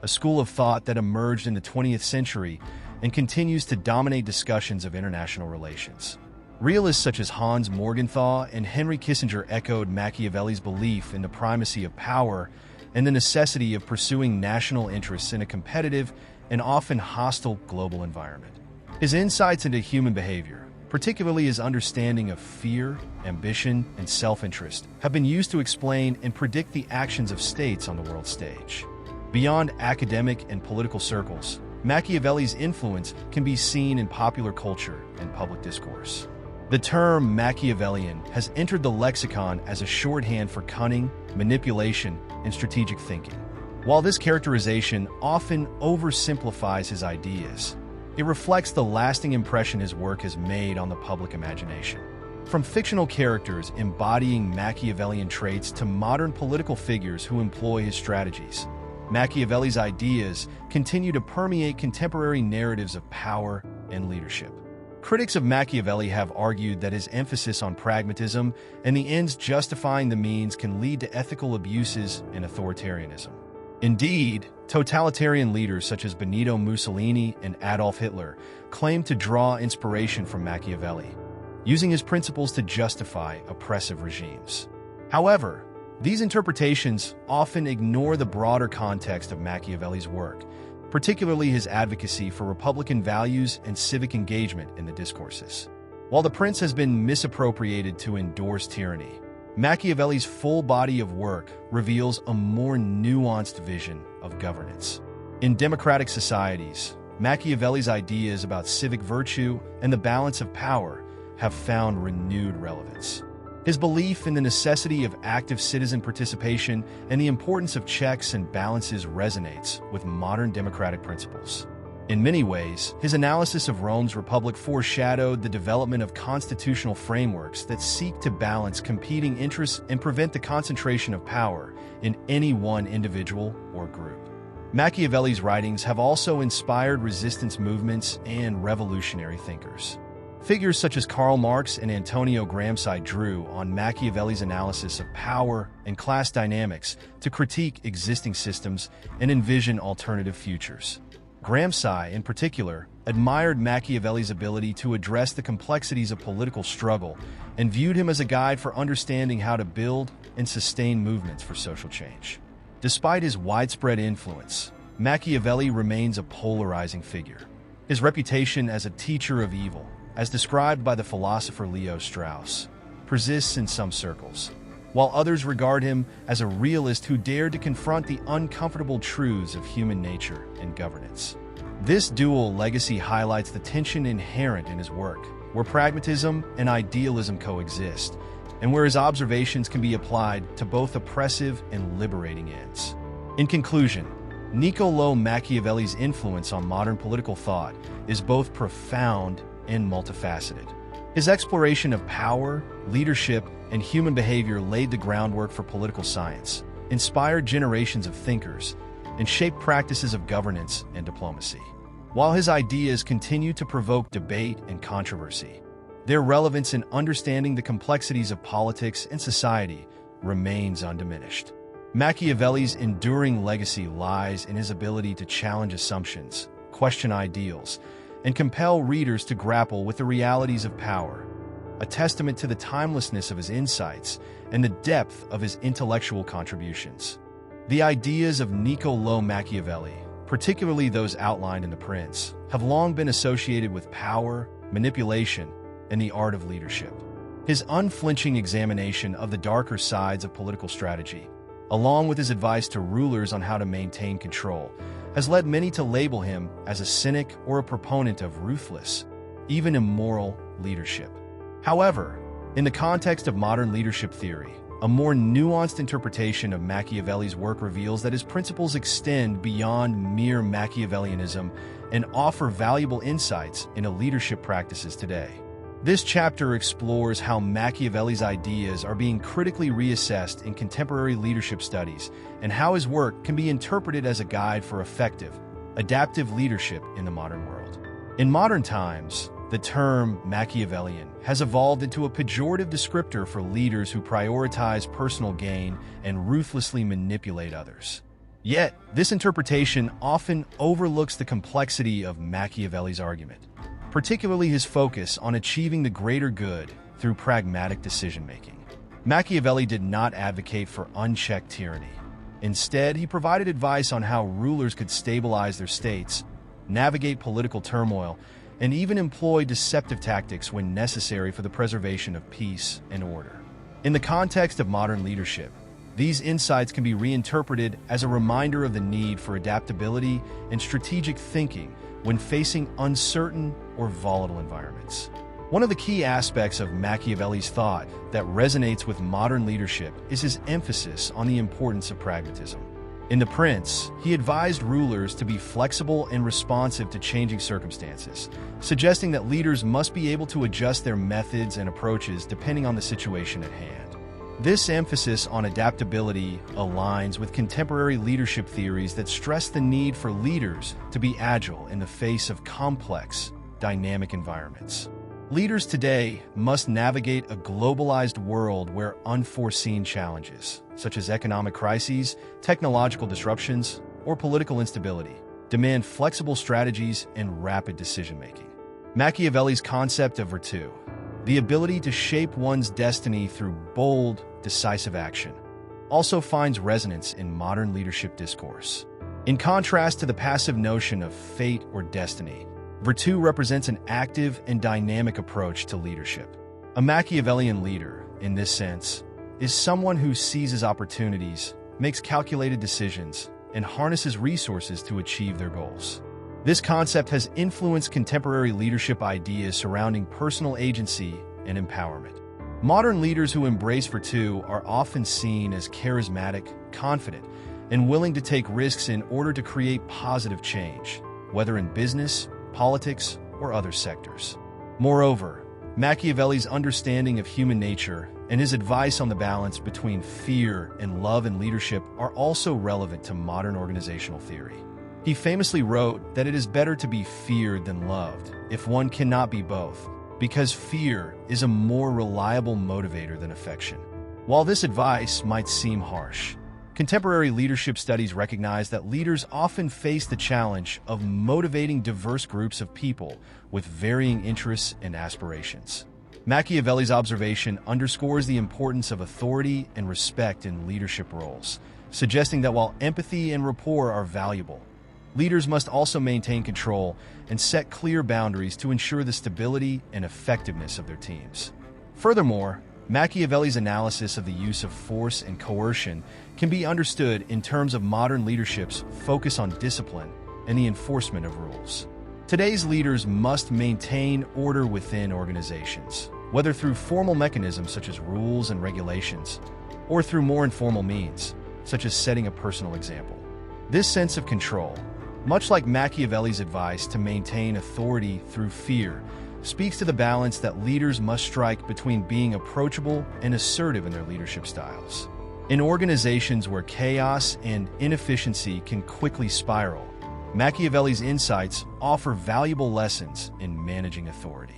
a school of thought that emerged in the 20th century and continues to dominate discussions of international relations. Realists such as Hans Morgenthau and Henry Kissinger echoed Machiavelli's belief in the primacy of power and the necessity of pursuing national interests in a competitive and often hostile global environment. His insights into human behavior, particularly his understanding of fear, ambition, and self-interest, have been used to explain and predict the actions of states on the world stage. Beyond academic and political circles, Machiavelli's influence can be seen in popular culture and public discourse. The term Machiavellian has entered the lexicon as a shorthand for cunning, manipulation, and strategic thinking. While this characterization often oversimplifies his ideas, it reflects the lasting impression his work has made on the public imagination. From fictional characters embodying Machiavellian traits to modern political figures who employ his strategies, Machiavelli's ideas continue to permeate contemporary narratives of power and leadership. Critics of Machiavelli have argued that his emphasis on pragmatism and the ends justifying the means can lead to ethical abuses and authoritarianism. Indeed, totalitarian leaders such as Benito Mussolini and Adolf Hitler claim to draw inspiration from Machiavelli, using his principles to justify oppressive regimes. However, these interpretations often ignore the broader context of Machiavelli's work, particularly his advocacy for Republican values and civic engagement in the discourses. While the prince has been misappropriated to endorse tyranny, Machiavelli's full body of work reveals a more nuanced vision of governance. In democratic societies, Machiavelli's ideas about civic virtue and the balance of power have found renewed relevance. His belief in the necessity of active citizen participation and the importance of checks and balances resonates with modern democratic principles. In many ways, his analysis of Rome's republic foreshadowed the development of constitutional frameworks that seek to balance competing interests and prevent the concentration of power in any one individual or group. Machiavelli's writings have also inspired resistance movements and revolutionary thinkers. Figures such as Karl Marx and Antonio Gramsci drew on Machiavelli's analysis of power and class dynamics to critique existing systems and envision alternative futures. Gramsci, in particular, admired Machiavelli's ability to address the complexities of political struggle and viewed him as a guide for understanding how to build and sustain movements for social change. Despite his widespread influence, Machiavelli remains a polarizing figure. His reputation as a teacher of evil, as described by the philosopher Leo Strauss, persists in some circles, while others regard him as a realist who dared to confront the uncomfortable truths of human nature and governance. This dual legacy highlights the tension inherent in his work, where pragmatism and idealism coexist, and where his observations can be applied to both oppressive and liberating ends. In conclusion, Niccolò Machiavelli's influence on modern political thought is both profound and multifaceted. His exploration of power, leadership, and human behavior laid the groundwork for political science, inspired generations of thinkers, and shaped practices of governance and diplomacy. While his ideas continue to provoke debate and controversy, their relevance in understanding the complexities of politics and society remains undiminished. Machiavelli's enduring legacy lies in his ability to challenge assumptions, question ideals, and compel readers to grapple with the realities of power, a testament to the timelessness of his insights and the depth of his intellectual contributions. The ideas of Niccolò Machiavelli, particularly those outlined in The Prince, have long been associated with power, manipulation, and the art of leadership. His unflinching examination of the darker sides of political strategy, along with his advice to rulers on how to maintain control, has led many to label him as a cynic or a proponent of ruthless, even immoral, leadership. However, in the context of modern leadership theory, a more nuanced interpretation of Machiavelli's work reveals that his principles extend beyond mere Machiavellianism and offer valuable insights into leadership practices today. This chapter explores how Machiavelli's ideas are being critically reassessed in contemporary leadership studies and how his work can be interpreted as a guide for effective, adaptive leadership in the modern world. In modern times, the term Machiavellian has evolved into a pejorative descriptor for leaders who prioritize personal gain and ruthlessly manipulate others. Yet, this interpretation often overlooks the complexity of Machiavelli's argument, particularly his focus on achieving the greater good through pragmatic decision-making. Machiavelli did not advocate for unchecked tyranny. Instead, he provided advice on how rulers could stabilize their states, navigate political turmoil, and even employ deceptive tactics when necessary for the preservation of peace and order. In the context of modern leadership, these insights can be reinterpreted as a reminder of the need for adaptability and strategic thinking when facing uncertain or volatile environments. One of the key aspects of Machiavelli's thought that resonates with modern leadership is his emphasis on the importance of pragmatism. In The Prince, he advised rulers to be flexible and responsive to changing circumstances, suggesting that leaders must be able to adjust their methods and approaches depending on the situation at hand. This emphasis on adaptability aligns with contemporary leadership theories that stress the need for leaders to be agile in the face of complex, dynamic environments. Leaders today must navigate a globalized world where unforeseen challenges, such as economic crises, technological disruptions, or political instability, demand flexible strategies and rapid decision-making. Machiavelli's concept of virtue, the ability to shape one's destiny through bold, decisive action, also finds resonance in modern leadership discourse. In contrast to the passive notion of fate or destiny, virtue represents an active and dynamic approach to leadership. A Machiavellian leader, in this sense, is someone who seizes opportunities, makes calculated decisions, and harnesses resources to achieve their goals. This concept has influenced contemporary leadership ideas surrounding personal agency and empowerment. Modern leaders who embrace virtue are often seen as charismatic, confident, and willing to take risks in order to create positive change, whether in business, politics, or other sectors. Moreover, Machiavelli's understanding of human nature and his advice on the balance between fear and love in leadership are also relevant to modern organizational theory. He famously wrote that it is better to be feared than loved, if one cannot be both, because fear is a more reliable motivator than affection. While this advice might seem harsh, contemporary leadership studies recognize that leaders often face the challenge of motivating diverse groups of people with varying interests and aspirations. Machiavelli's observation underscores the importance of authority and respect in leadership roles, suggesting that while empathy and rapport are valuable, leaders must also maintain control and set clear boundaries to ensure the stability and effectiveness of their teams. Furthermore, Machiavelli's analysis of the use of force and coercion can be understood in terms of modern leadership's focus on discipline and the enforcement of rules. Today's leaders must maintain order within organizations, whether through formal mechanisms such as rules and regulations, or through more informal means, such as setting a personal example. This sense of control, much like Machiavelli's advice to maintain authority through fear, speaks to the balance that leaders must strike between being approachable and assertive in their leadership styles. In organizations where chaos and inefficiency can quickly spiral, Machiavelli's insights offer valuable lessons in managing authority.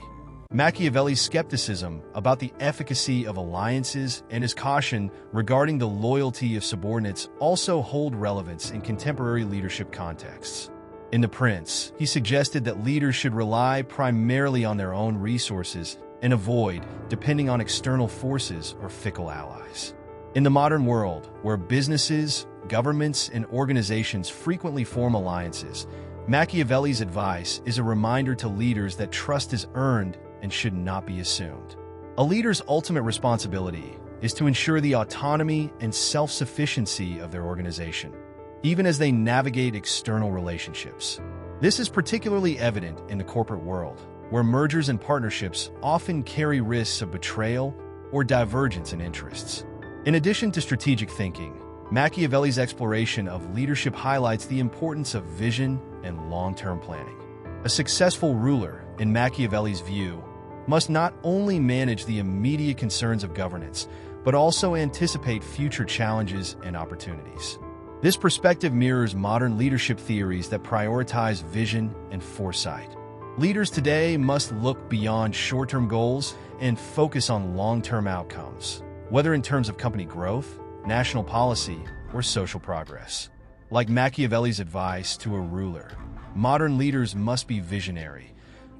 Machiavelli's skepticism about the efficacy of alliances and his caution regarding the loyalty of subordinates also hold relevance in contemporary leadership contexts. In The Prince, he suggested that leaders should rely primarily on their own resources and avoid depending on external forces or fickle allies. In the modern world, where businesses, governments, and organizations frequently form alliances, Machiavelli's advice is a reminder to leaders that trust is earned and should not be assumed. A leader's ultimate responsibility is to ensure the autonomy and self-sufficiency of their organization, even as they navigate external relationships. This is particularly evident in the corporate world, where mergers and partnerships often carry risks of betrayal or divergence in interests. In addition to strategic thinking, Machiavelli's exploration of leadership highlights the importance of vision and long-term planning. A successful ruler, in Machiavelli's view, must not only manage the immediate concerns of governance, but also anticipate future challenges and opportunities. This perspective mirrors modern leadership theories that prioritize vision and foresight. Leaders today must look beyond short-term goals and focus on long-term outcomes, whether in terms of company growth, national policy, or social progress. Like Machiavelli's advice to a ruler, modern leaders must be visionary,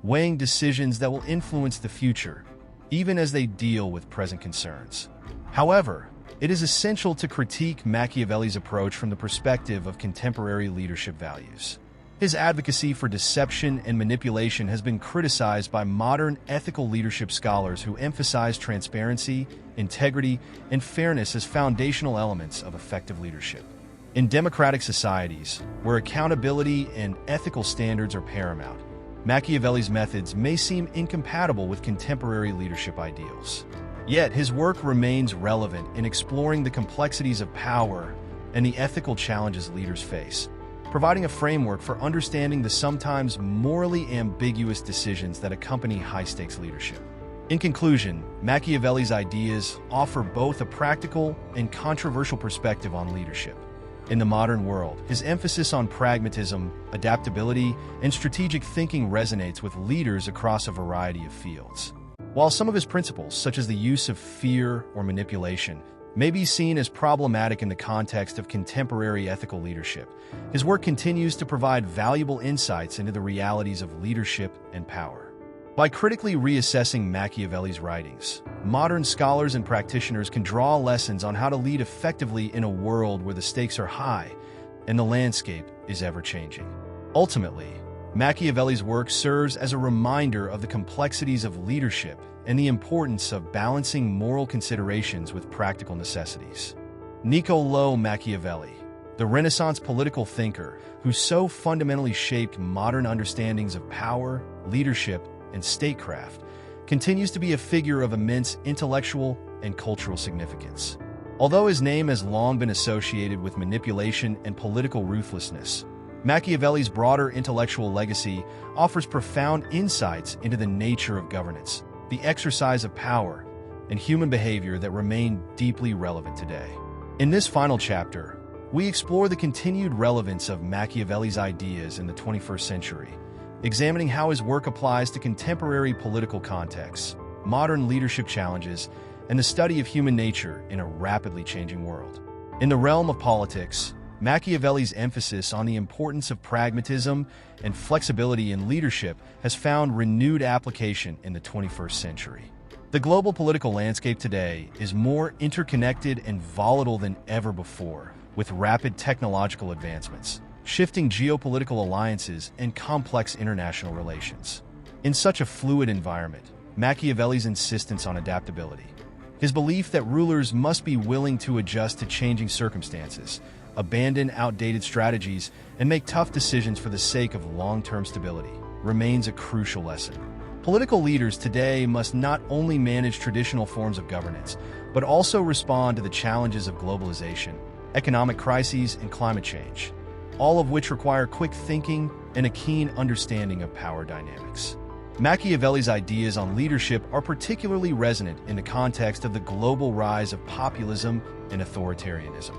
weighing decisions that will influence the future, even as they deal with present concerns. However, it is essential to critique Machiavelli's approach from the perspective of contemporary leadership values. His advocacy for deception and manipulation has been criticized by modern ethical leadership scholars who emphasize transparency, integrity, and fairness as foundational elements of effective leadership. In democratic societies, where accountability and ethical standards are paramount, Machiavelli's methods may seem incompatible with contemporary leadership ideals. Yet his work remains relevant in exploring the complexities of power and the ethical challenges leaders face, providing a framework for understanding the sometimes morally ambiguous decisions that accompany high-stakes leadership. In conclusion, Machiavelli's ideas offer both a practical and controversial perspective on leadership. In the modern world, his emphasis on pragmatism, adaptability, and strategic thinking resonates with leaders across a variety of fields. While some of his principles, such as the use of fear or manipulation, may be seen as problematic in the context of contemporary ethical leadership, his work continues to provide valuable insights into the realities of leadership and power. By critically reassessing Machiavelli's writings, modern scholars and practitioners can draw lessons on how to lead effectively in a world where the stakes are high and the landscape is ever-changing. Ultimately, Machiavelli's work serves as a reminder of the complexities of leadership and the importance of balancing moral considerations with practical necessities. NICCOsió Machiavelli, the Renaissance political thinker who so fundamentally shaped modern understandings of power, leadership, and statecraft, continues to be a figure of immense intellectual and cultural significance. Although his name has long been associated with manipulation and political ruthlessness, Machiavelli's broader intellectual legacy offers profound insights into the nature of governance, the exercise of power, and human behavior that remain deeply relevant today. In this final chapter, we explore the continued relevance of Machiavelli's ideas in the 21st century, examining how his work applies to contemporary political contexts, modern leadership challenges, and the study of human nature in a rapidly changing world. In the realm of politics, Machiavelli's emphasis on the importance of pragmatism and flexibility in leadership has found renewed application in the 21st century. The global political landscape today is more interconnected and volatile than ever before, with rapid technological advancements, shifting geopolitical alliances, and complex international relations. In such a fluid environment, Machiavelli's insistence on adaptability, his belief that rulers must be willing to adjust to changing circumstances, abandon outdated strategies, and make tough decisions for the sake of long-term stability, remains a crucial lesson. Political leaders today must not only manage traditional forms of governance, but also respond to the challenges of globalization, economic crises, and climate change, all of which require quick thinking and a keen understanding of power dynamics. Machiavelli's ideas on leadership are particularly resonant in the context of the global rise of populism and authoritarianism.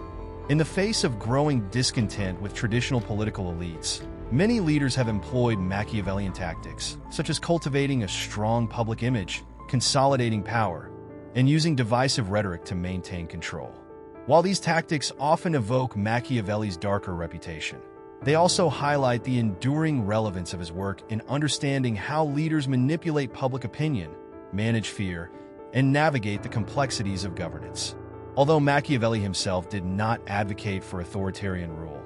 In the face of growing discontent with traditional political elites, many leaders have employed Machiavellian tactics, such as cultivating a strong public image, consolidating power, and using divisive rhetoric to maintain control. While these tactics often evoke Machiavelli's darker reputation, they also highlight the enduring relevance of his work in understanding how leaders manipulate public opinion, manage fear, and navigate the complexities of governance. Although Machiavelli himself did not advocate for authoritarian rule,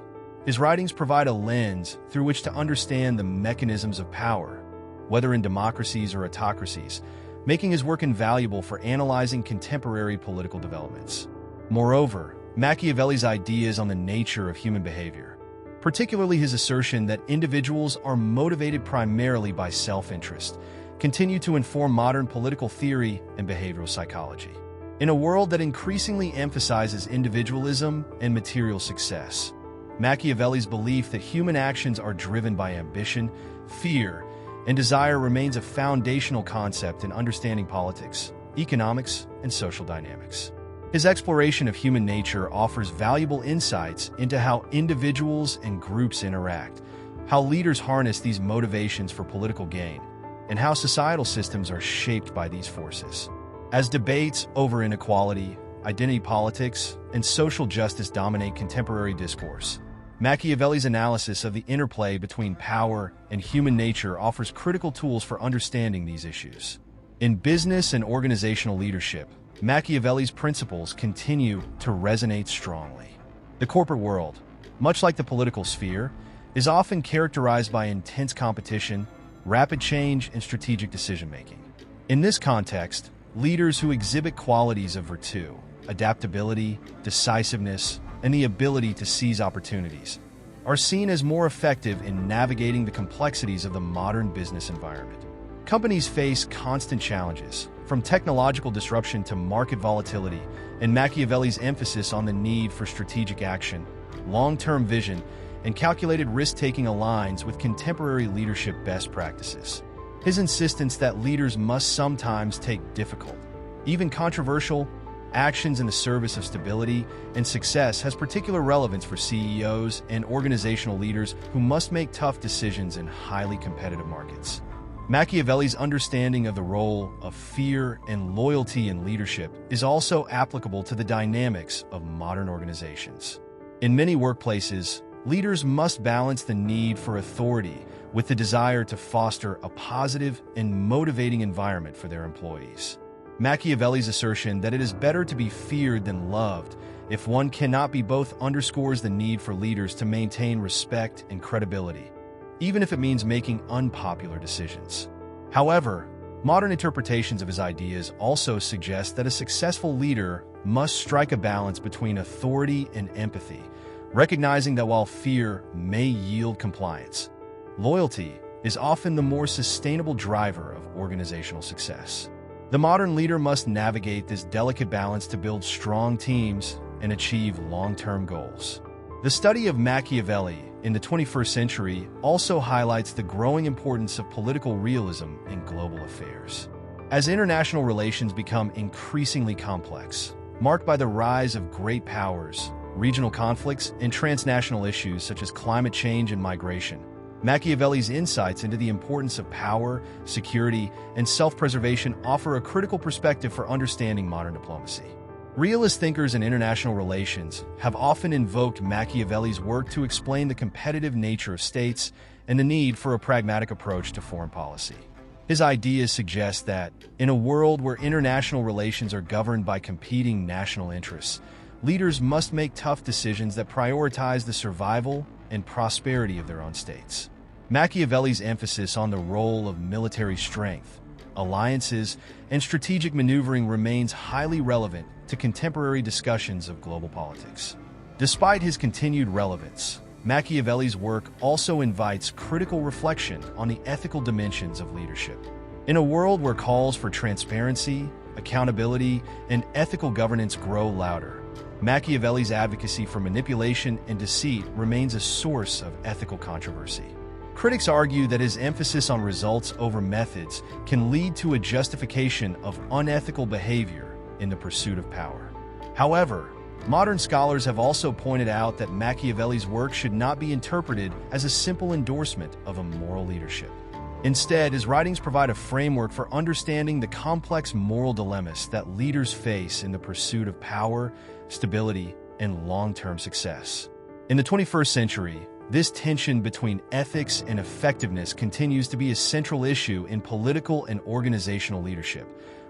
his writings provide a lens through which to understand the mechanisms of power, whether in democracies or autocracies, making his work invaluable for analyzing contemporary political developments. Moreover, Machiavelli's ideas on the nature of human behavior, particularly his assertion that individuals are motivated primarily by self-interest, continue to inform modern political theory and behavioral psychology. In a world that increasingly emphasizes individualism and material success, Machiavelli's belief that human actions are driven by ambition, fear, and desire remains a foundational concept in understanding politics, economics, and social dynamics. His exploration of human nature offers valuable insights into how individuals and groups interact, how leaders harness these motivations for political gain, and how societal systems are shaped by these forces. As debates over inequality, identity politics, and social justice dominate contemporary discourse, Machiavelli's analysis of the interplay between power and human nature offers critical tools for understanding these issues. In business and organizational leadership, Machiavelli's principles continue to resonate strongly. The corporate world, much like the political sphere, is often characterized by intense competition, rapid change, and strategic decision-making. In this context, leaders who exhibit qualities of virtue, adaptability, decisiveness, and the ability to seize opportunities are seen as more effective in navigating the complexities of the modern business environment. Companies face constant challenges, from technological disruption to market volatility, and Machiavelli's emphasis on the need for strategic action, long-term vision, and calculated risk-taking aligns with contemporary leadership best practices. His insistence that leaders must sometimes take difficult, even controversial, actions in the service of stability and success has particular relevance for CEOs and organizational leaders who must make tough decisions in highly competitive markets. Machiavelli's understanding of the role of fear and loyalty in leadership is also applicable to the dynamics of modern organizations. In many workplaces, leaders must balance the need for authority with the desire to foster a positive and motivating environment for their employees. Machiavelli's assertion that it is better to be feared than loved if one cannot be both underscores the need for leaders to maintain respect and credibility, even if it means making unpopular decisions. However, modern interpretations of his ideas also suggest that a successful leader must strike a balance between authority and empathy, recognizing that while fear may yield compliance, loyalty is often the more sustainable driver of organizational success. The modern leader must navigate this delicate balance to build strong teams and achieve long-term goals. The study of Machiavelli in the 21st century also highlights the growing importance of political realism in global affairs. As international relations become increasingly complex, marked by the rise of great powers, regional conflicts, and transnational issues such as climate change and migration, Machiavelli's insights into the importance of power, security, and self-preservation offer a critical perspective for understanding modern diplomacy. Realist thinkers in international relations have often invoked Machiavelli's work to explain the competitive nature of states and the need for a pragmatic approach to foreign policy. His ideas suggest that, in a world where international relations are governed by competing national interests, leaders must make tough decisions that prioritize the survival and prosperity of their own states. Machiavelli's emphasis on the role of military strength, alliances, and strategic maneuvering remains highly relevant to contemporary discussions of global politics. Despite his continued relevance, Machiavelli's work also invites critical reflection on the ethical dimensions of leadership. In a world where calls for transparency, accountability, and ethical governance grow louder, Machiavelli's advocacy for manipulation and deceit remains a source of ethical controversy. Critics argue that his emphasis on results over methods can lead to a justification of unethical behavior in the pursuit of power. However, modern scholars have also pointed out that Machiavelli's work should not be interpreted as a simple endorsement of a moral leadership. Instead, his writings provide a framework for understanding the complex moral dilemmas that leaders face in the pursuit of power, stability, and long-term success. In the 21st century, this tension between ethics and effectiveness continues to be a central issue in political and organizational leadership,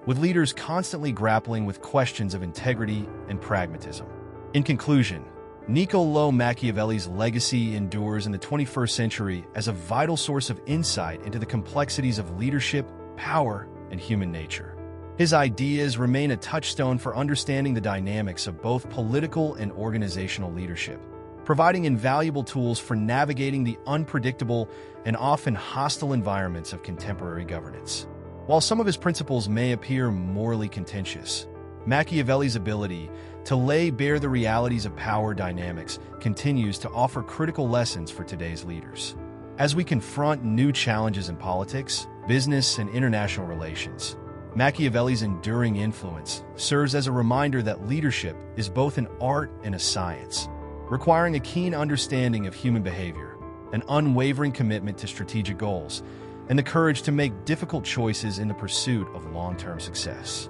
with leaders constantly grappling with questions of integrity and pragmatism. In conclusion, NICCOÅ Machiavelli's legacy endures in the 21st century as a vital source of insight into the complexities of leadership, power, and human nature. His ideas remain a touchstone for understanding the dynamics of both political and organizational leadership, providing invaluable tools for navigating the unpredictable and often hostile environments of contemporary governance. While some of his principles may appear morally contentious, Machiavelli's ability to lay bare the realities of power dynamics continues to offer critical lessons for today's leaders. As we confront new challenges in politics, business, and international relations, Machiavelli's enduring influence serves as a reminder that leadership is both an art and a science, requiring a keen understanding of human behavior, an unwavering commitment to strategic goals, and the courage to make difficult choices in the pursuit of long-term success.